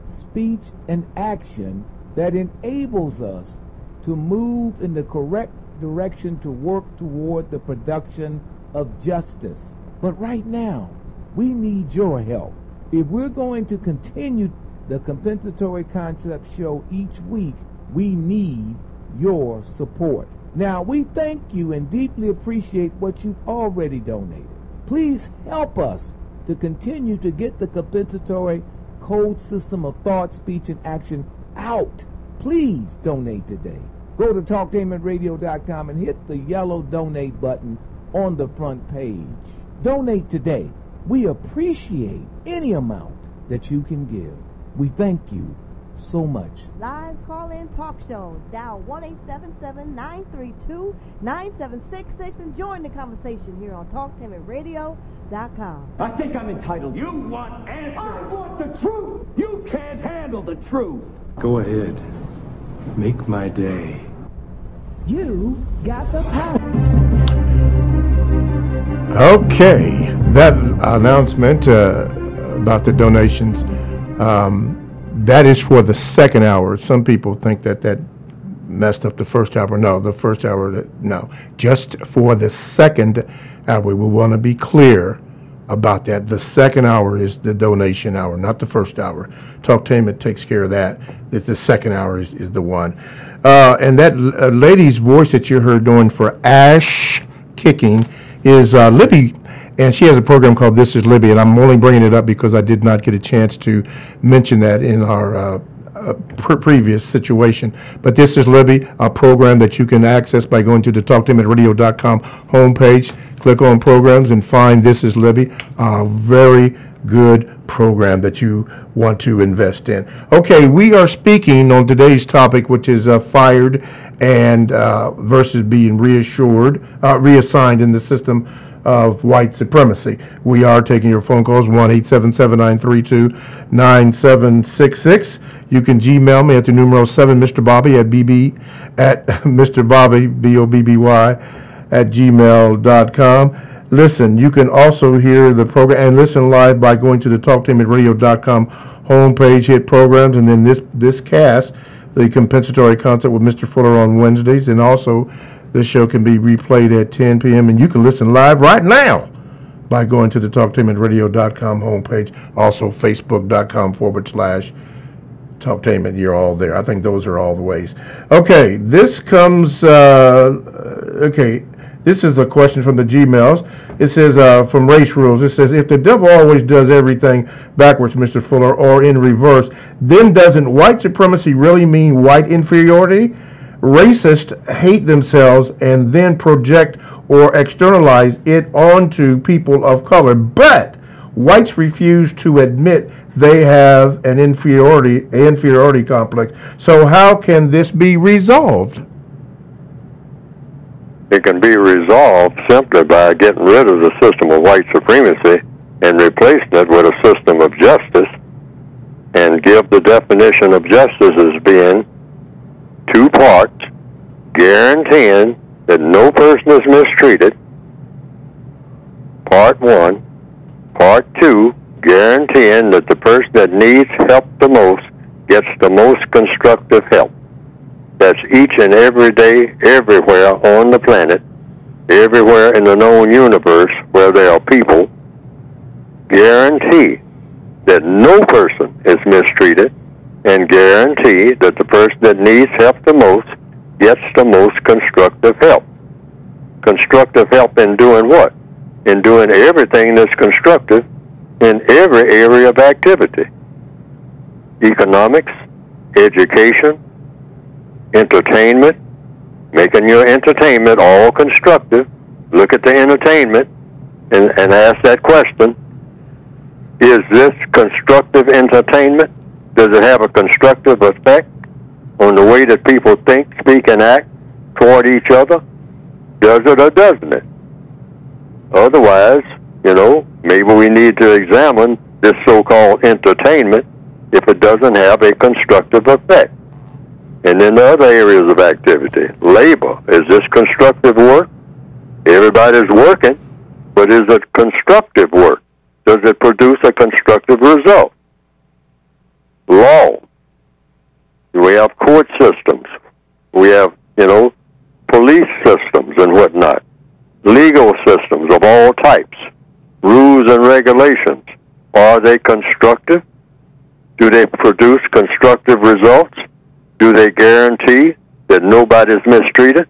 speech, and action that enables us to move in the correct direction to work toward the production of justice. But right now, we need your help. If we're going to continue the Compensatory Concept show each week, we need your support. Now, we thank you and deeply appreciate what you've already donated. Please help us to continue to get the Compensatory Code system of thought, speech, and action out. Please donate today. Go to TalkTainmentRadio.com and hit the yellow donate button on the front page. Donate today. We appreciate any amount that you can give. We thank you so much. Live call-in talk show. Dial 1-877-932-9766 and join the conversation here on TalkTainmentRadio.com. I think I'm entitled. You want answers. I want the truth. You can't handle the truth. Go ahead. Make my day. You got the power. Okay, that announcement about the donations, that is for the second hour. Some people think that messed up the first hour. No, the first hour, no. Just for the second hour. We want to be clear about that. The second hour is the donation hour, not the first hour. Talktainment takes care of that. The second hour is the one. And that lady's voice that you heard doing for Ash Kicking is Libby, and she has a program called This is Libby, and I'm only bringing it up because I did not get a chance to mention that in our previous situation. But This is Libby, a program that you can access by going to the TalkTainmentRadio.com homepage, click on programs, and find This is Libby, a very good program that you want to invest in. Okay, we are speaking on today's topic, which is fired and versus being reassigned in the system of white supremacy. We are taking your phone calls, 1-877-932-9766. You can Gmail me at the numero 7, Mr. Bobby at Mr. Bobby, B-O-B-B-Y, at gmail.com. Listen, you can also hear the program and listen live by going to the TalkTainmentRadio.com homepage, hit programs, and then this cast, the Compensatory Concept with Mr. Fuller on Wednesdays, and also this show can be replayed at 10 p.m. and you can listen live right now by going to the talktainmentradio.com homepage, also facebook.com/Talktainment. You're all there. I think those are all the ways. Okay, this comes, this is a question from the Gmails. It says, from Race Rules, it says, if the devil always does everything backwards, Mr. Fuller, or in reverse, then doesn't white supremacy really mean white inferiority? Racists hate themselves and then project or externalize it onto people of color, but whites refuse to admit they have an inferiority complex. So how can this be resolved? It can be resolved simply by getting rid of the system of white supremacy and replacing it with a system of justice, and give the definition of justice as being 2 parts, guaranteeing that no person is mistreated, part 1. Part 2, guaranteeing that the person that needs help the most gets the most constructive help. That's each and every day, everywhere on the planet, everywhere in the known universe where there are people, guarantee that no person is mistreated, and guarantee that the person that needs help the most gets the most constructive help. Constructive help in doing what? In doing everything that's constructive in every area of activity. Economics, education, entertainment, making your entertainment all constructive. Look at the entertainment and ask that question. Is this constructive entertainment? Does it have a constructive effect on the way that people think, speak, and act toward each other? Does it or doesn't it? Otherwise, maybe we need to examine this so-called entertainment if it doesn't have a constructive effect. And in the other areas of activity, labor, is this constructive work? Everybody's working, but is it constructive work? Does it produce a constructive result? Law. We have court systems. We have, police systems and whatnot. Legal systems of all types. Rules and regulations. Are they constructive? Do they produce constructive results? Do they guarantee that nobody's mistreated?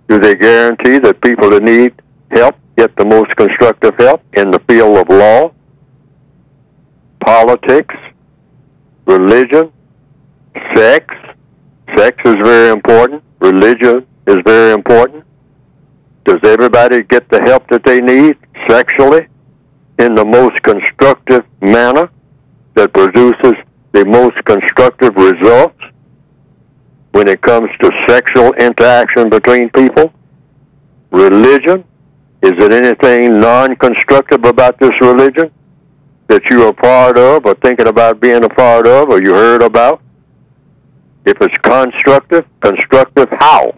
Do they guarantee that people that need help get the most constructive help in the field of law, politics, religion, sex? Sex is very important. Religion is very important. Does everybody get the help that they need sexually in the most constructive manner that produces the most constructive results when it comes to sexual interaction between people? Religion, is it anything non-constructive about this religion that you are part of or thinking about being a part of or you heard about? If it's constructive how?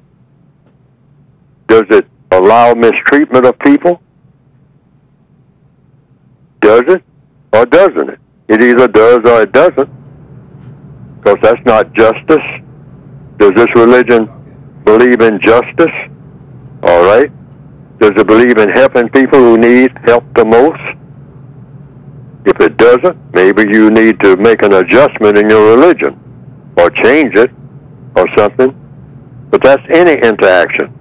Does it allow mistreatment of people? Does it or doesn't it? It either does or it doesn't, because that's not justice. Does this religion believe in justice? All right. Does it believe in helping people who need help the most? If it doesn't, maybe you need to make an adjustment in your religion or change it or something. But that's any interaction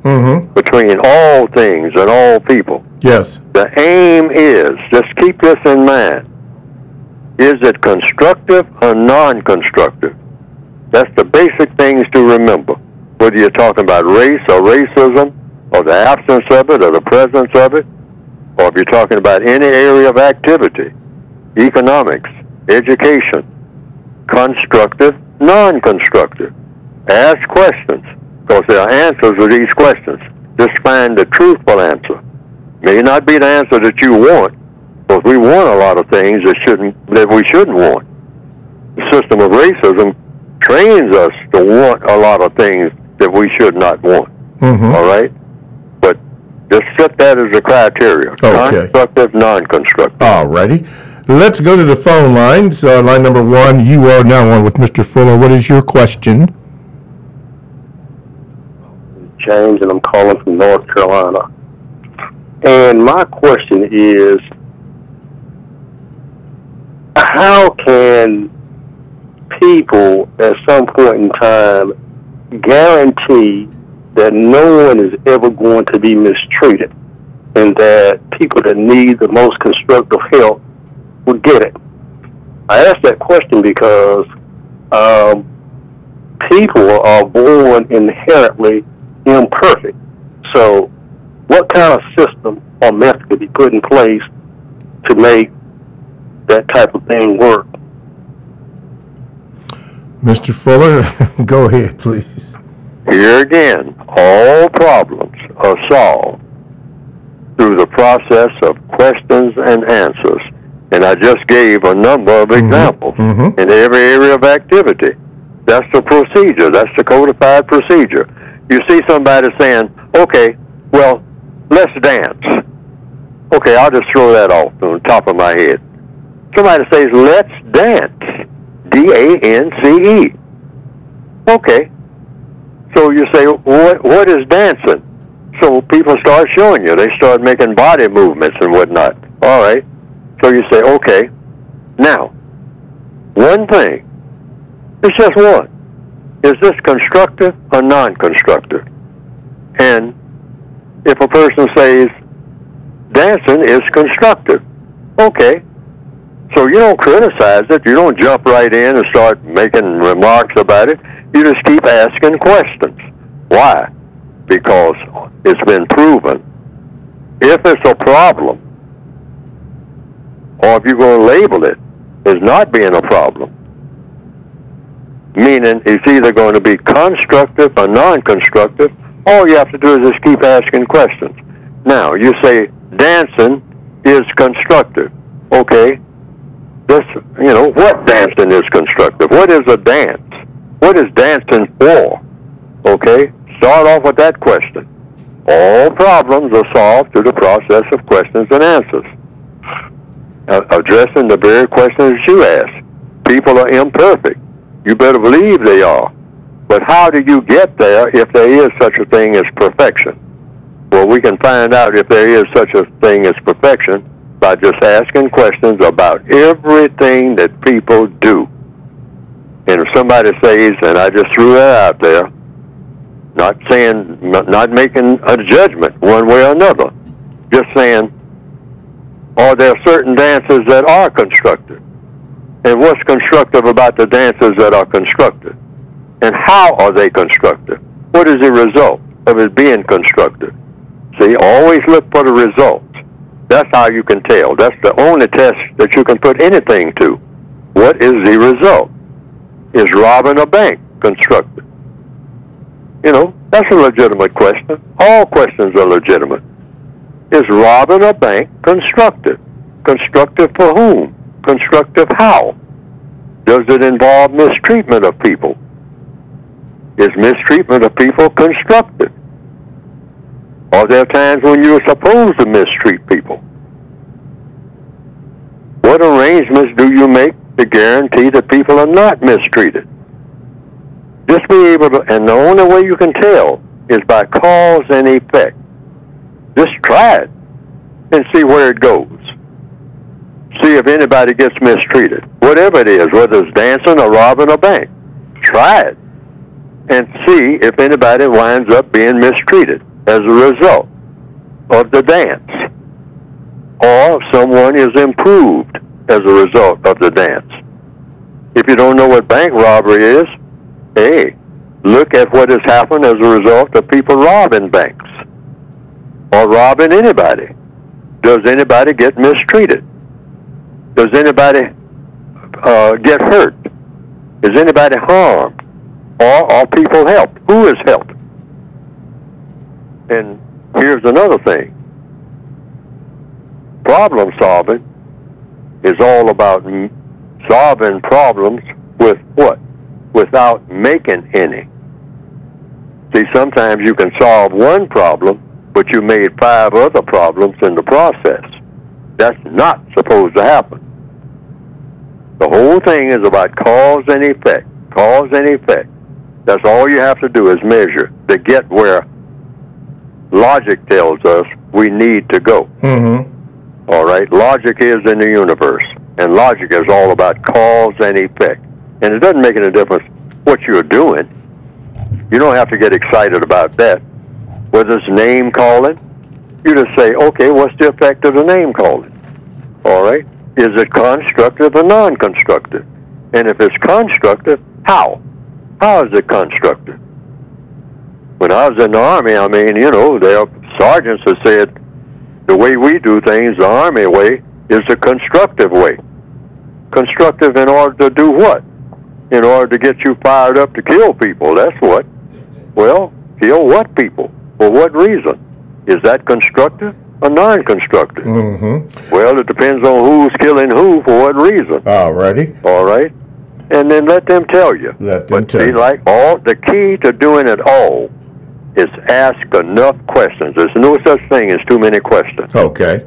between all things and all people. Yes. The aim is, just keep this in mind, is it constructive or non-constructive? That's the basic things to remember, whether you're talking about race or racism, or the absence of it or the presence of it, or if you're talking about any area of activity, economics, education, constructive, non-constructive. Ask questions, because there are answers to these questions. Just find the truthful answer. May not be the answer that you want, because we want a lot of things that we shouldn't want. The system of racism trains us to want a lot of things that we should not want. All right? But just set that as a criteria. Okay. Constructive, non-constructive. All righty. Let's go to the phone lines. Line number 1, you are now on with Mr. Fuller. What is your question? James, and I'm calling from North Carolina. And my question is, how can people at some point in time guarantee that no one is ever going to be mistreated and that people that need the most constructive help will get it? I ask that question because people are born inherently imperfect. So what kind of system or method could be put in place to make that type of thing work? Mr. Fuller, go ahead, please. Here again, all problems are solved through the process of questions and answers. And I just gave a number of examples in every area of activity. That's the procedure. That's the codified procedure. You see somebody saying, okay, well, let's dance. Okay, I'll just throw that off on the top of my head. Somebody says, let's dance. D-A-N-C-E. Okay. So you say, what is dancing? So people start showing you. They start making body movements and whatnot. All right. So you say, okay. Now, one thing. It's just one. Is this constructive or non-constructive? And if a person says, dancing is constructive. Okay. So you don't criticize it. You don't jump right in and start making remarks about it. You just keep asking questions. Why? Because it's been proven. If it's a problem, or if you're going to label it as not being a problem, meaning it's either going to be constructive or non-constructive, all you have to do is just keep asking questions. Now, you say dancing is constructive. Okay. This, what dancing is constructive? What is a dance? What is dancing for? Okay? Start off with that question. All problems are solved through the process of questions and answers. Addressing the very questions you ask. People are imperfect. You better believe they are. But how do you get there if there is such a thing as perfection? Well, we can find out if there is such a thing as perfection by just asking questions about everything that people do. And if somebody says, and I just threw that out there, not making a judgment one way or another, just saying, are there certain dances that are constructive? And what's constructive about the dances that are constructive? And how are they constructive? What is the result of it being constructive? See, always look for the results. That's how you can tell. That's the only test that you can put anything to. What is the result? Is robbing a bank constructive? That's a legitimate question. All questions are legitimate. Is robbing a bank constructive? Constructive for whom? Constructive how? Does it involve mistreatment of people? Is mistreatment of people constructive? Are there times when you're supposed to mistreat people? What arrangements do you make to guarantee that people are not mistreated? Just be able to, and the only way you can tell is by cause and effect. Just try it and see where it goes. See if anybody gets mistreated. Whatever it is, whether it's dancing or robbing a bank. Try it and see if anybody winds up being mistreated as a result of the dance, or if someone is improved as a result of the dance. If you don't know what bank robbery is, hey, look at what has happened as a result of people robbing banks or robbing anybody. Does anybody get mistreated? Does anybody get hurt? Is anybody harmed? Or are people helped? Who is helped? And here's another thing. Problem solving is all about solving problems with what? Without making any. See, sometimes you can solve one problem, but you made 5 other problems in the process. That's not supposed to happen. The whole thing is about cause and effect. Cause and effect. That's all you have to do is measure to get where logic tells us we need to go. All right? Logic is in the universe, and logic is all about cause and effect. And it doesn't make any difference what you're doing. You don't have to get excited about that. Whether it's name calling, you just say, okay, what's the effect of the name calling? All right? Is it constructive or non-constructive? And if it's constructive, how? How is it constructive? When I was in the Army, I mean, you know, there are sergeants that said the way we do things, the Army way, is the constructive way. Constructive in order to do what? In order to get you fired up to kill people, that's what. Well, kill what people? For what reason? Is that constructive or non-constructive? Well, it depends on who's killing who for what reason. All righty. All right? And then let them tell you. Let them tell see, you. like the key to doing it all is ask enough questions. There's no such thing as too many questions. Okay.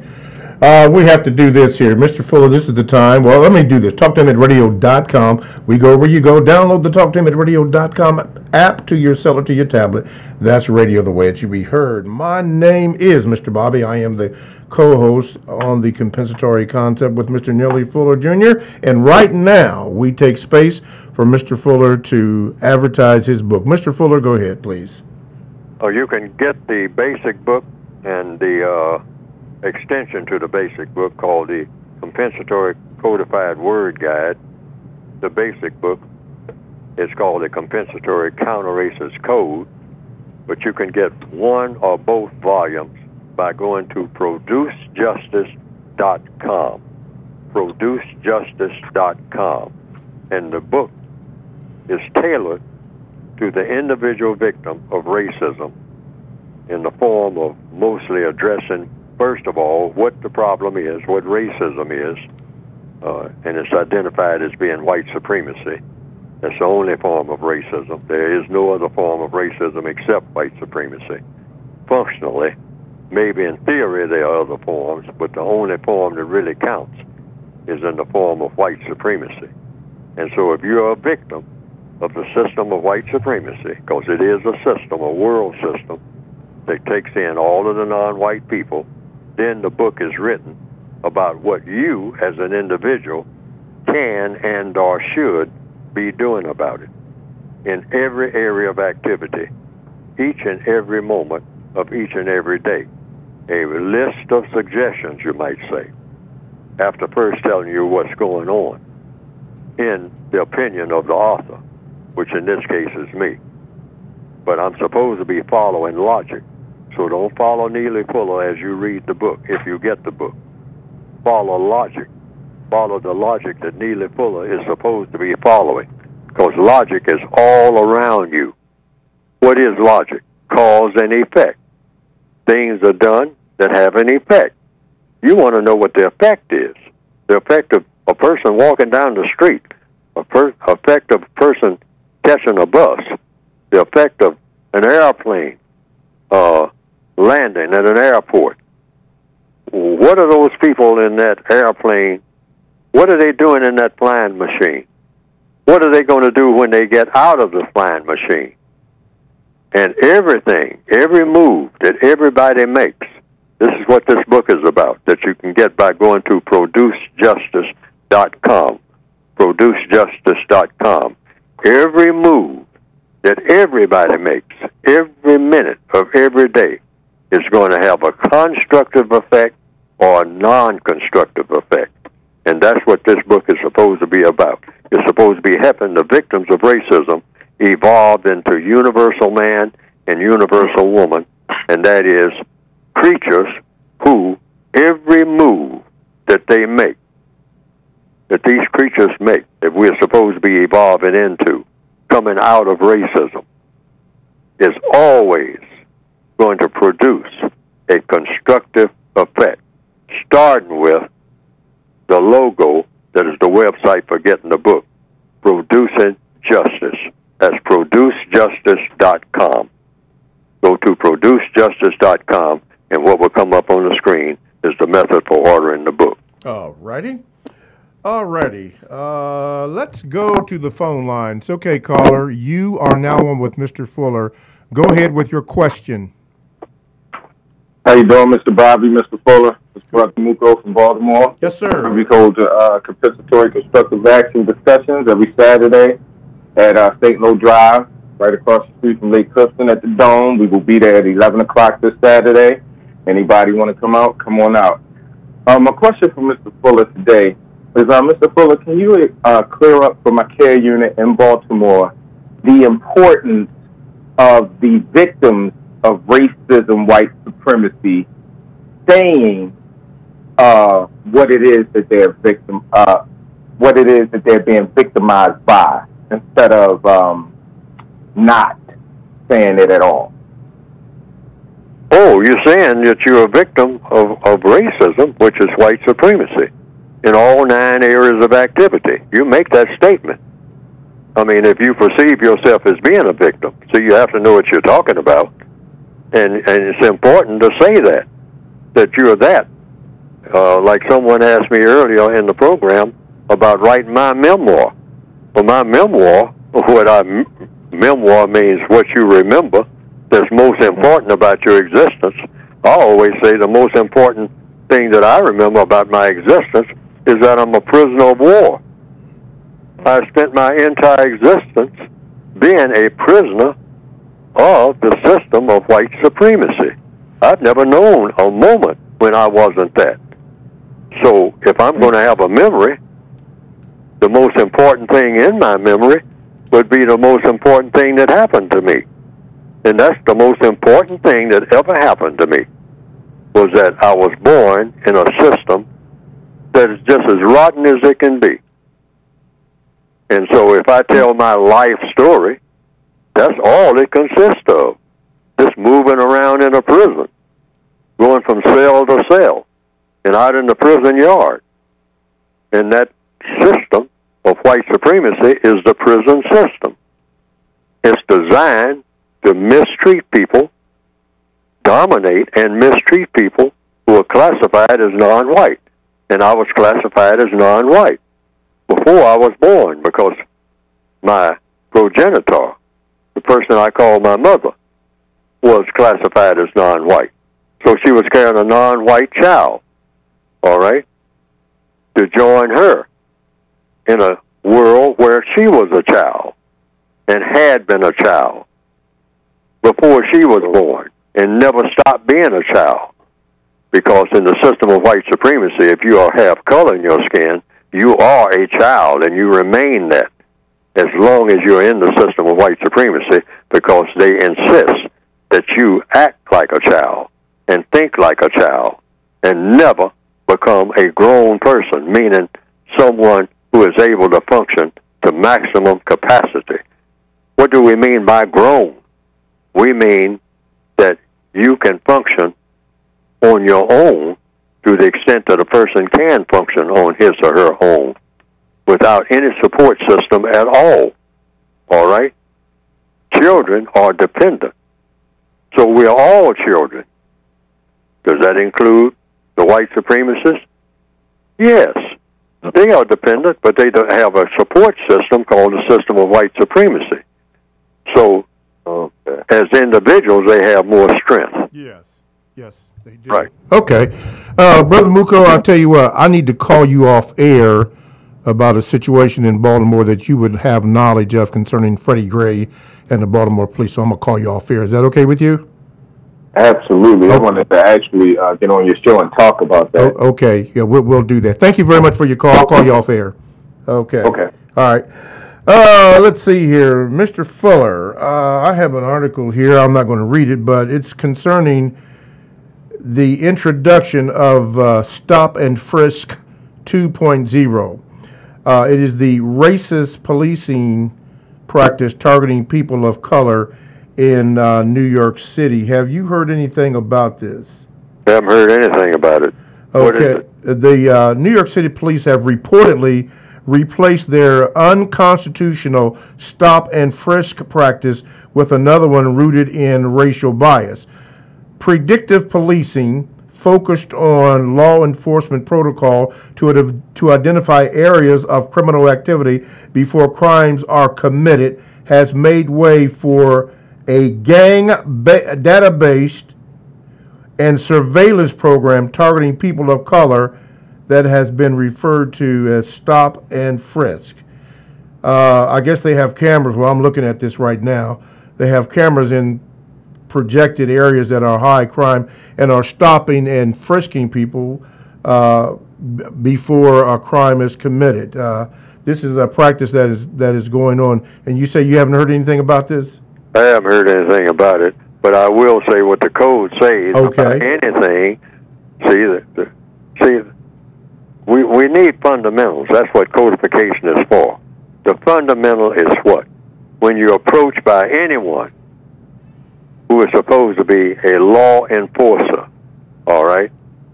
We have to do this here. Mr. Fuller, this is the time. Well, let me do this. TalkToHimAtRadio.com. We go where you go. Download the TalkToHimAtRadio.com app to your cell or to your tablet. That's radio the way it should be heard. My name is Mr. Bobby. I am the co-host on the Compensatory Concept with Mr. Neely Fuller Jr. And right now, we take space for Mr. Fuller to advertise his book. Mr. Fuller, go ahead, please. Oh, you can get the basic book and the extension to the basic book called the Compensatory Codified Word Guide. The basic book is called the Compensatory Counter-Racist Code, but you can get one or both volumes by going to producejustice.com. Producejustice.com. And the book is tailored to the individual victim of racism in the form of mostly addressing, first of all, what the problem is, what racism is, and it's identified as being white supremacy. That's the only form of racism. There is no other form of racism except white supremacy. Functionally, maybe in theory there are other forms, but the only form that really counts is in the form of white supremacy. And so if you're a victim of the system of white supremacy, because it is a system, a world system, that takes in all of the non-white people, then the book is written about what you as an individual can and or should be doing about it in every area of activity, each and every moment of each and every day. A list of suggestions, you might say, after first telling you what's going on in the opinion of the author, which in this case is me. But I'm supposed to be following logic. So don't follow Neely Fuller as you read the book, if you get the book. Follow logic. Follow the logic that Neely Fuller is supposed to be following, because logic is all around you. What is logic? Cause and effect. Things are done that have an effect. You want to know what the effect is. The effect of a person walking down the street, effect of a person catching a bus, the effect of an airplane landing at an airport. What are those people in that airplane, what are they doing in that flying machine? What are they going to do when they get out of the flying machine? And everything, every move that everybody makes, this is what this book is about, that you can get by going to producejustice.com. Producejustice.com. Every move that everybody makes, every minute of every day, is going to have a constructive effect or a non-constructive effect. And that's what this book is supposed to be about. It's supposed to be helping the victims of racism evolve into universal man and universal woman, and that is creatures who every move that they make, that these creatures make, that we're supposed to be evolving into, coming out of racism, is always going to produce a constructive effect, starting with the logo that is the website for getting the book, Producing Justice. That's producejustice.com. Go to producejustice.com, and what will come up on the screen is the method for ordering the book. All righty. Let's go to the phone lines. Okay, caller, you are now on with Mr. Fuller. Go ahead with your question. How you doing, Mr. Bobby, Mr. Fuller? This is Brother Muko from Baltimore. Yes, sir. We hold compensatory constructive action discussions every Saturday at St. Louis Drive, right across the street from Lake Clifton at the Dome. We will be there at 11 o'clock this Saturday. Anybody want to come out, come on out. My question for Mr. Fuller today is, Mr. Fuller, can you clear up for my care unit in Baltimore the importance of the victims of racism, white supremacy, saying what it is that they're what it is that they're being victimized by, instead of not saying it at all? Oh, you're saying that you're a victim of racism, which is white supremacy, in all 9 areas of activity. You make that statement. I mean, if you perceive yourself as being a victim, so you have to know what you're talking about. And it's important to say that you're that. Like someone asked me earlier in the program about writing my memoir. Well, my memoir, memoir means what you remember that's most important about your existence. I always say the most important thing that I remember about my existence is that I'm a prisoner of war. I spent my entire existence being a prisoner of the system of white supremacy. I've never known a moment when I wasn't that. So if I'm going to have a memory, the most important thing in my memory would be the most important thing that happened to me. And that's the most important thing that ever happened to me, was that I was born in a system that is just as rotten as it can be. And so if I tell my life story, that's all it consists of. Just moving around in a prison, going from cell to cell, and out in the prison yard. And that system of white supremacy is the prison system. It's designed to mistreat people, dominate and mistreat people who are classified as non-white. And I was classified as non-white before I was born, because my progenitor, the person I call my mother, was classified as non-white. So she was carrying a non-white child, all right, to join her in a world where she was a child and had been a child before she was born and never stopped being a child. Because in the system of white supremacy, if you have color in your skin, you are a child, and you remain that as long as you're in the system of white supremacy, because they insist that you act like a child and think like a child and never become a grown person, meaning someone who is able to function to maximum capacity. What do we mean by grown? We mean that you can function on your own to the extent that a person can function on his or her own without any support system at all. All right? Children are dependent. So we are all children. Does that include the white supremacists? Yes. They are dependent, but they don't have a support system called the system of white supremacy. So as individuals, they have more strength. Yes, they do. Right. Okay. Brother Muko, I'll tell you what, I need to call you off air about a situation in Baltimore that you would have knowledge of concerning Freddie Gray and the Baltimore police. So I'm going to call you off air. Is that okay with you? Absolutely. I wanted to actually get on your show and talk about that. Okay. Yeah, we'll do that. Thank you very much for your call. I'll call you off air. Okay. Okay. All right. Let's see here. Mr. Fuller, I have an article here. I'm not going to read it, but it's concerning the introduction of Stop and Frisk 2.0. It is the racist policing practice targeting people of color in New York City. Have you heard anything about this? I haven't heard anything about it. What is Okay. it? The New York City police have reportedly replaced their unconstitutional stop and frisk practice with another one rooted in racial bias. Predictive policing focused on law enforcement protocol to identify areas of criminal activity before crimes are committed has made way for a gang database and surveillance program targeting people of color that has been referred to as stop and frisk. I guess they have cameras. Well, I'm looking at this right now. They have cameras in projected areas that are high crime and are stopping and frisking people before a crime is committed. This is a practice that is going on. And you say you haven't heard anything about this? I haven't heard anything about it, but I will say what the code says about anything. We need fundamentals. That's what codification is for. The fundamental is what? When you're approached by anyone who is supposed to be a law enforcer, all right?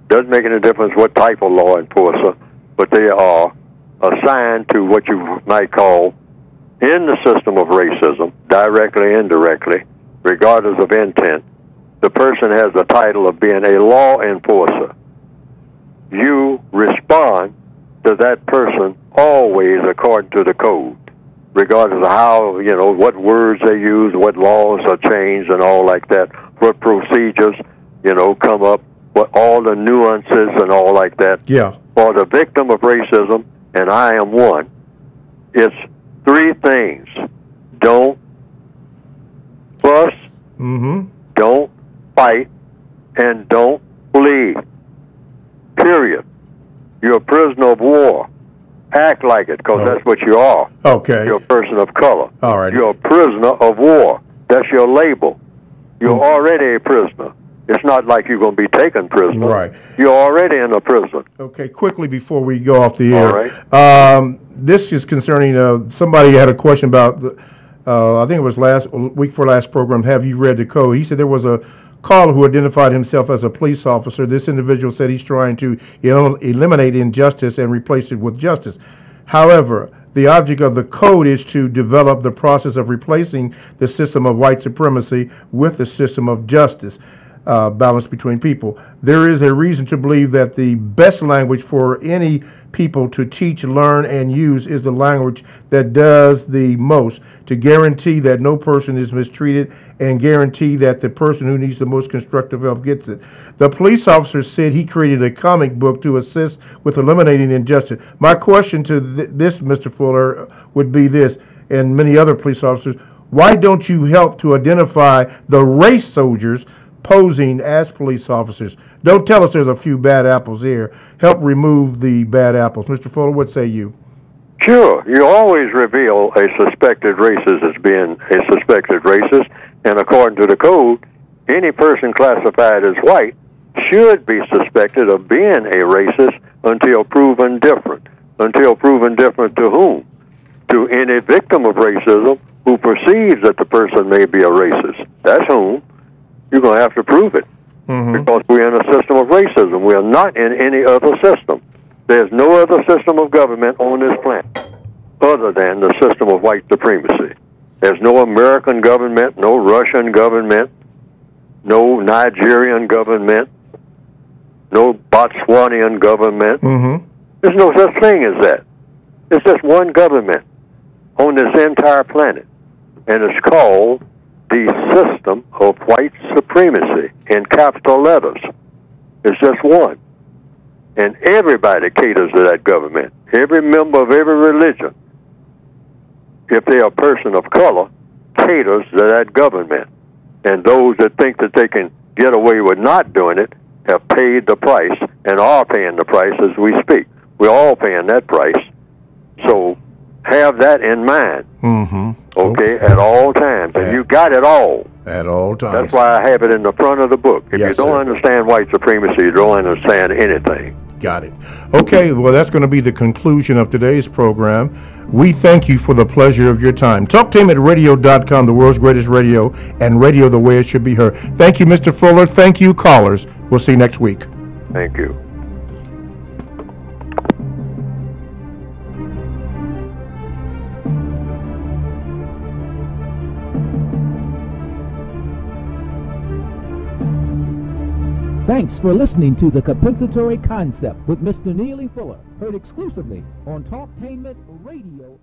Doesn't make any difference what type of law enforcer, but they are assigned to what you might call, in the system of racism, directly, indirectly, regardless of intent, the person has the title of being a law enforcer. You respond to that person always according to the code, regardless of how, what words they use, what laws are changed and all like that, what procedures, come up, what all the nuances and all like that. Yeah. For the victim of racism, and I am one, it's three things. Don't fuss, don't fight, and don't flee. Period. You're a prisoner of war. Act like it, because that's what you are. Okay. You're a person of color. All right. You're a prisoner of war. That's your label. You're already a prisoner. It's not like you're going to be taken prisoner. Right. You're already in a prison. Okay, quickly before we go off the air. All right. This is concerning, somebody had a question about, I think it was week before last program, have you read the code? He said there was a caller who identified himself as a police officer. This individual said he's trying to eliminate injustice and replace it with justice. However, the object of the code is to develop the process of replacing the system of white supremacy with the system of justice. Balance between people. There is a reason to believe that the best language for any people to teach, learn, and use is the language that does the most to guarantee that no person is mistreated and guarantee that the person who needs the most constructive help gets it. The police officer said he created a comic book to assist with eliminating injustice. My question to this, Mr. Fuller, would be this, and many other police officers, why don't you help to identify the race soldiers posing as police officers? Don't tell us there's a few bad apples here. Help remove the bad apples. Mr. Fuller, what say you? Sure. You always reveal a suspected racist as being a suspected racist, and according to the code, any person classified as white should be suspected of being a racist until proven different. Until proven different to whom? To any victim of racism who perceives that the person may be a racist. That's whom. You're going to have to prove it, because we're in a system of racism. We are not in any other system. There's no other system of government on this planet other than the system of white supremacy. There's no American government, no Russian government, no Nigerian government, no Botswanian government. There's no such thing as that. It's just one government on this entire planet, and it's called the system of white supremacy in capital letters. It's just one. And everybody caters to that government. Every member of every religion, if they're a person of color, caters to that government. And those that think that they can get away with not doing it have paid the price and are paying the price as we speak. We're all paying that price. So have that in mind. Okay, at all times. And you got it all. At all times. That's why I have it in the front of the book. If you don't understand white supremacy, you don't understand anything. Got it. Okay, well, that's going to be the conclusion of today's program. We thank you for the pleasure of your time. TalkTainMenRadio.com, the world's greatest radio, and radio the way it should be heard. Thank you, Mr. Fuller. Thank you, callers. We'll see you next week. Thank you. Thanks for listening to the Compensatory Concept with Mr. Neely Fuller, heard exclusively on TalkTainment Radio.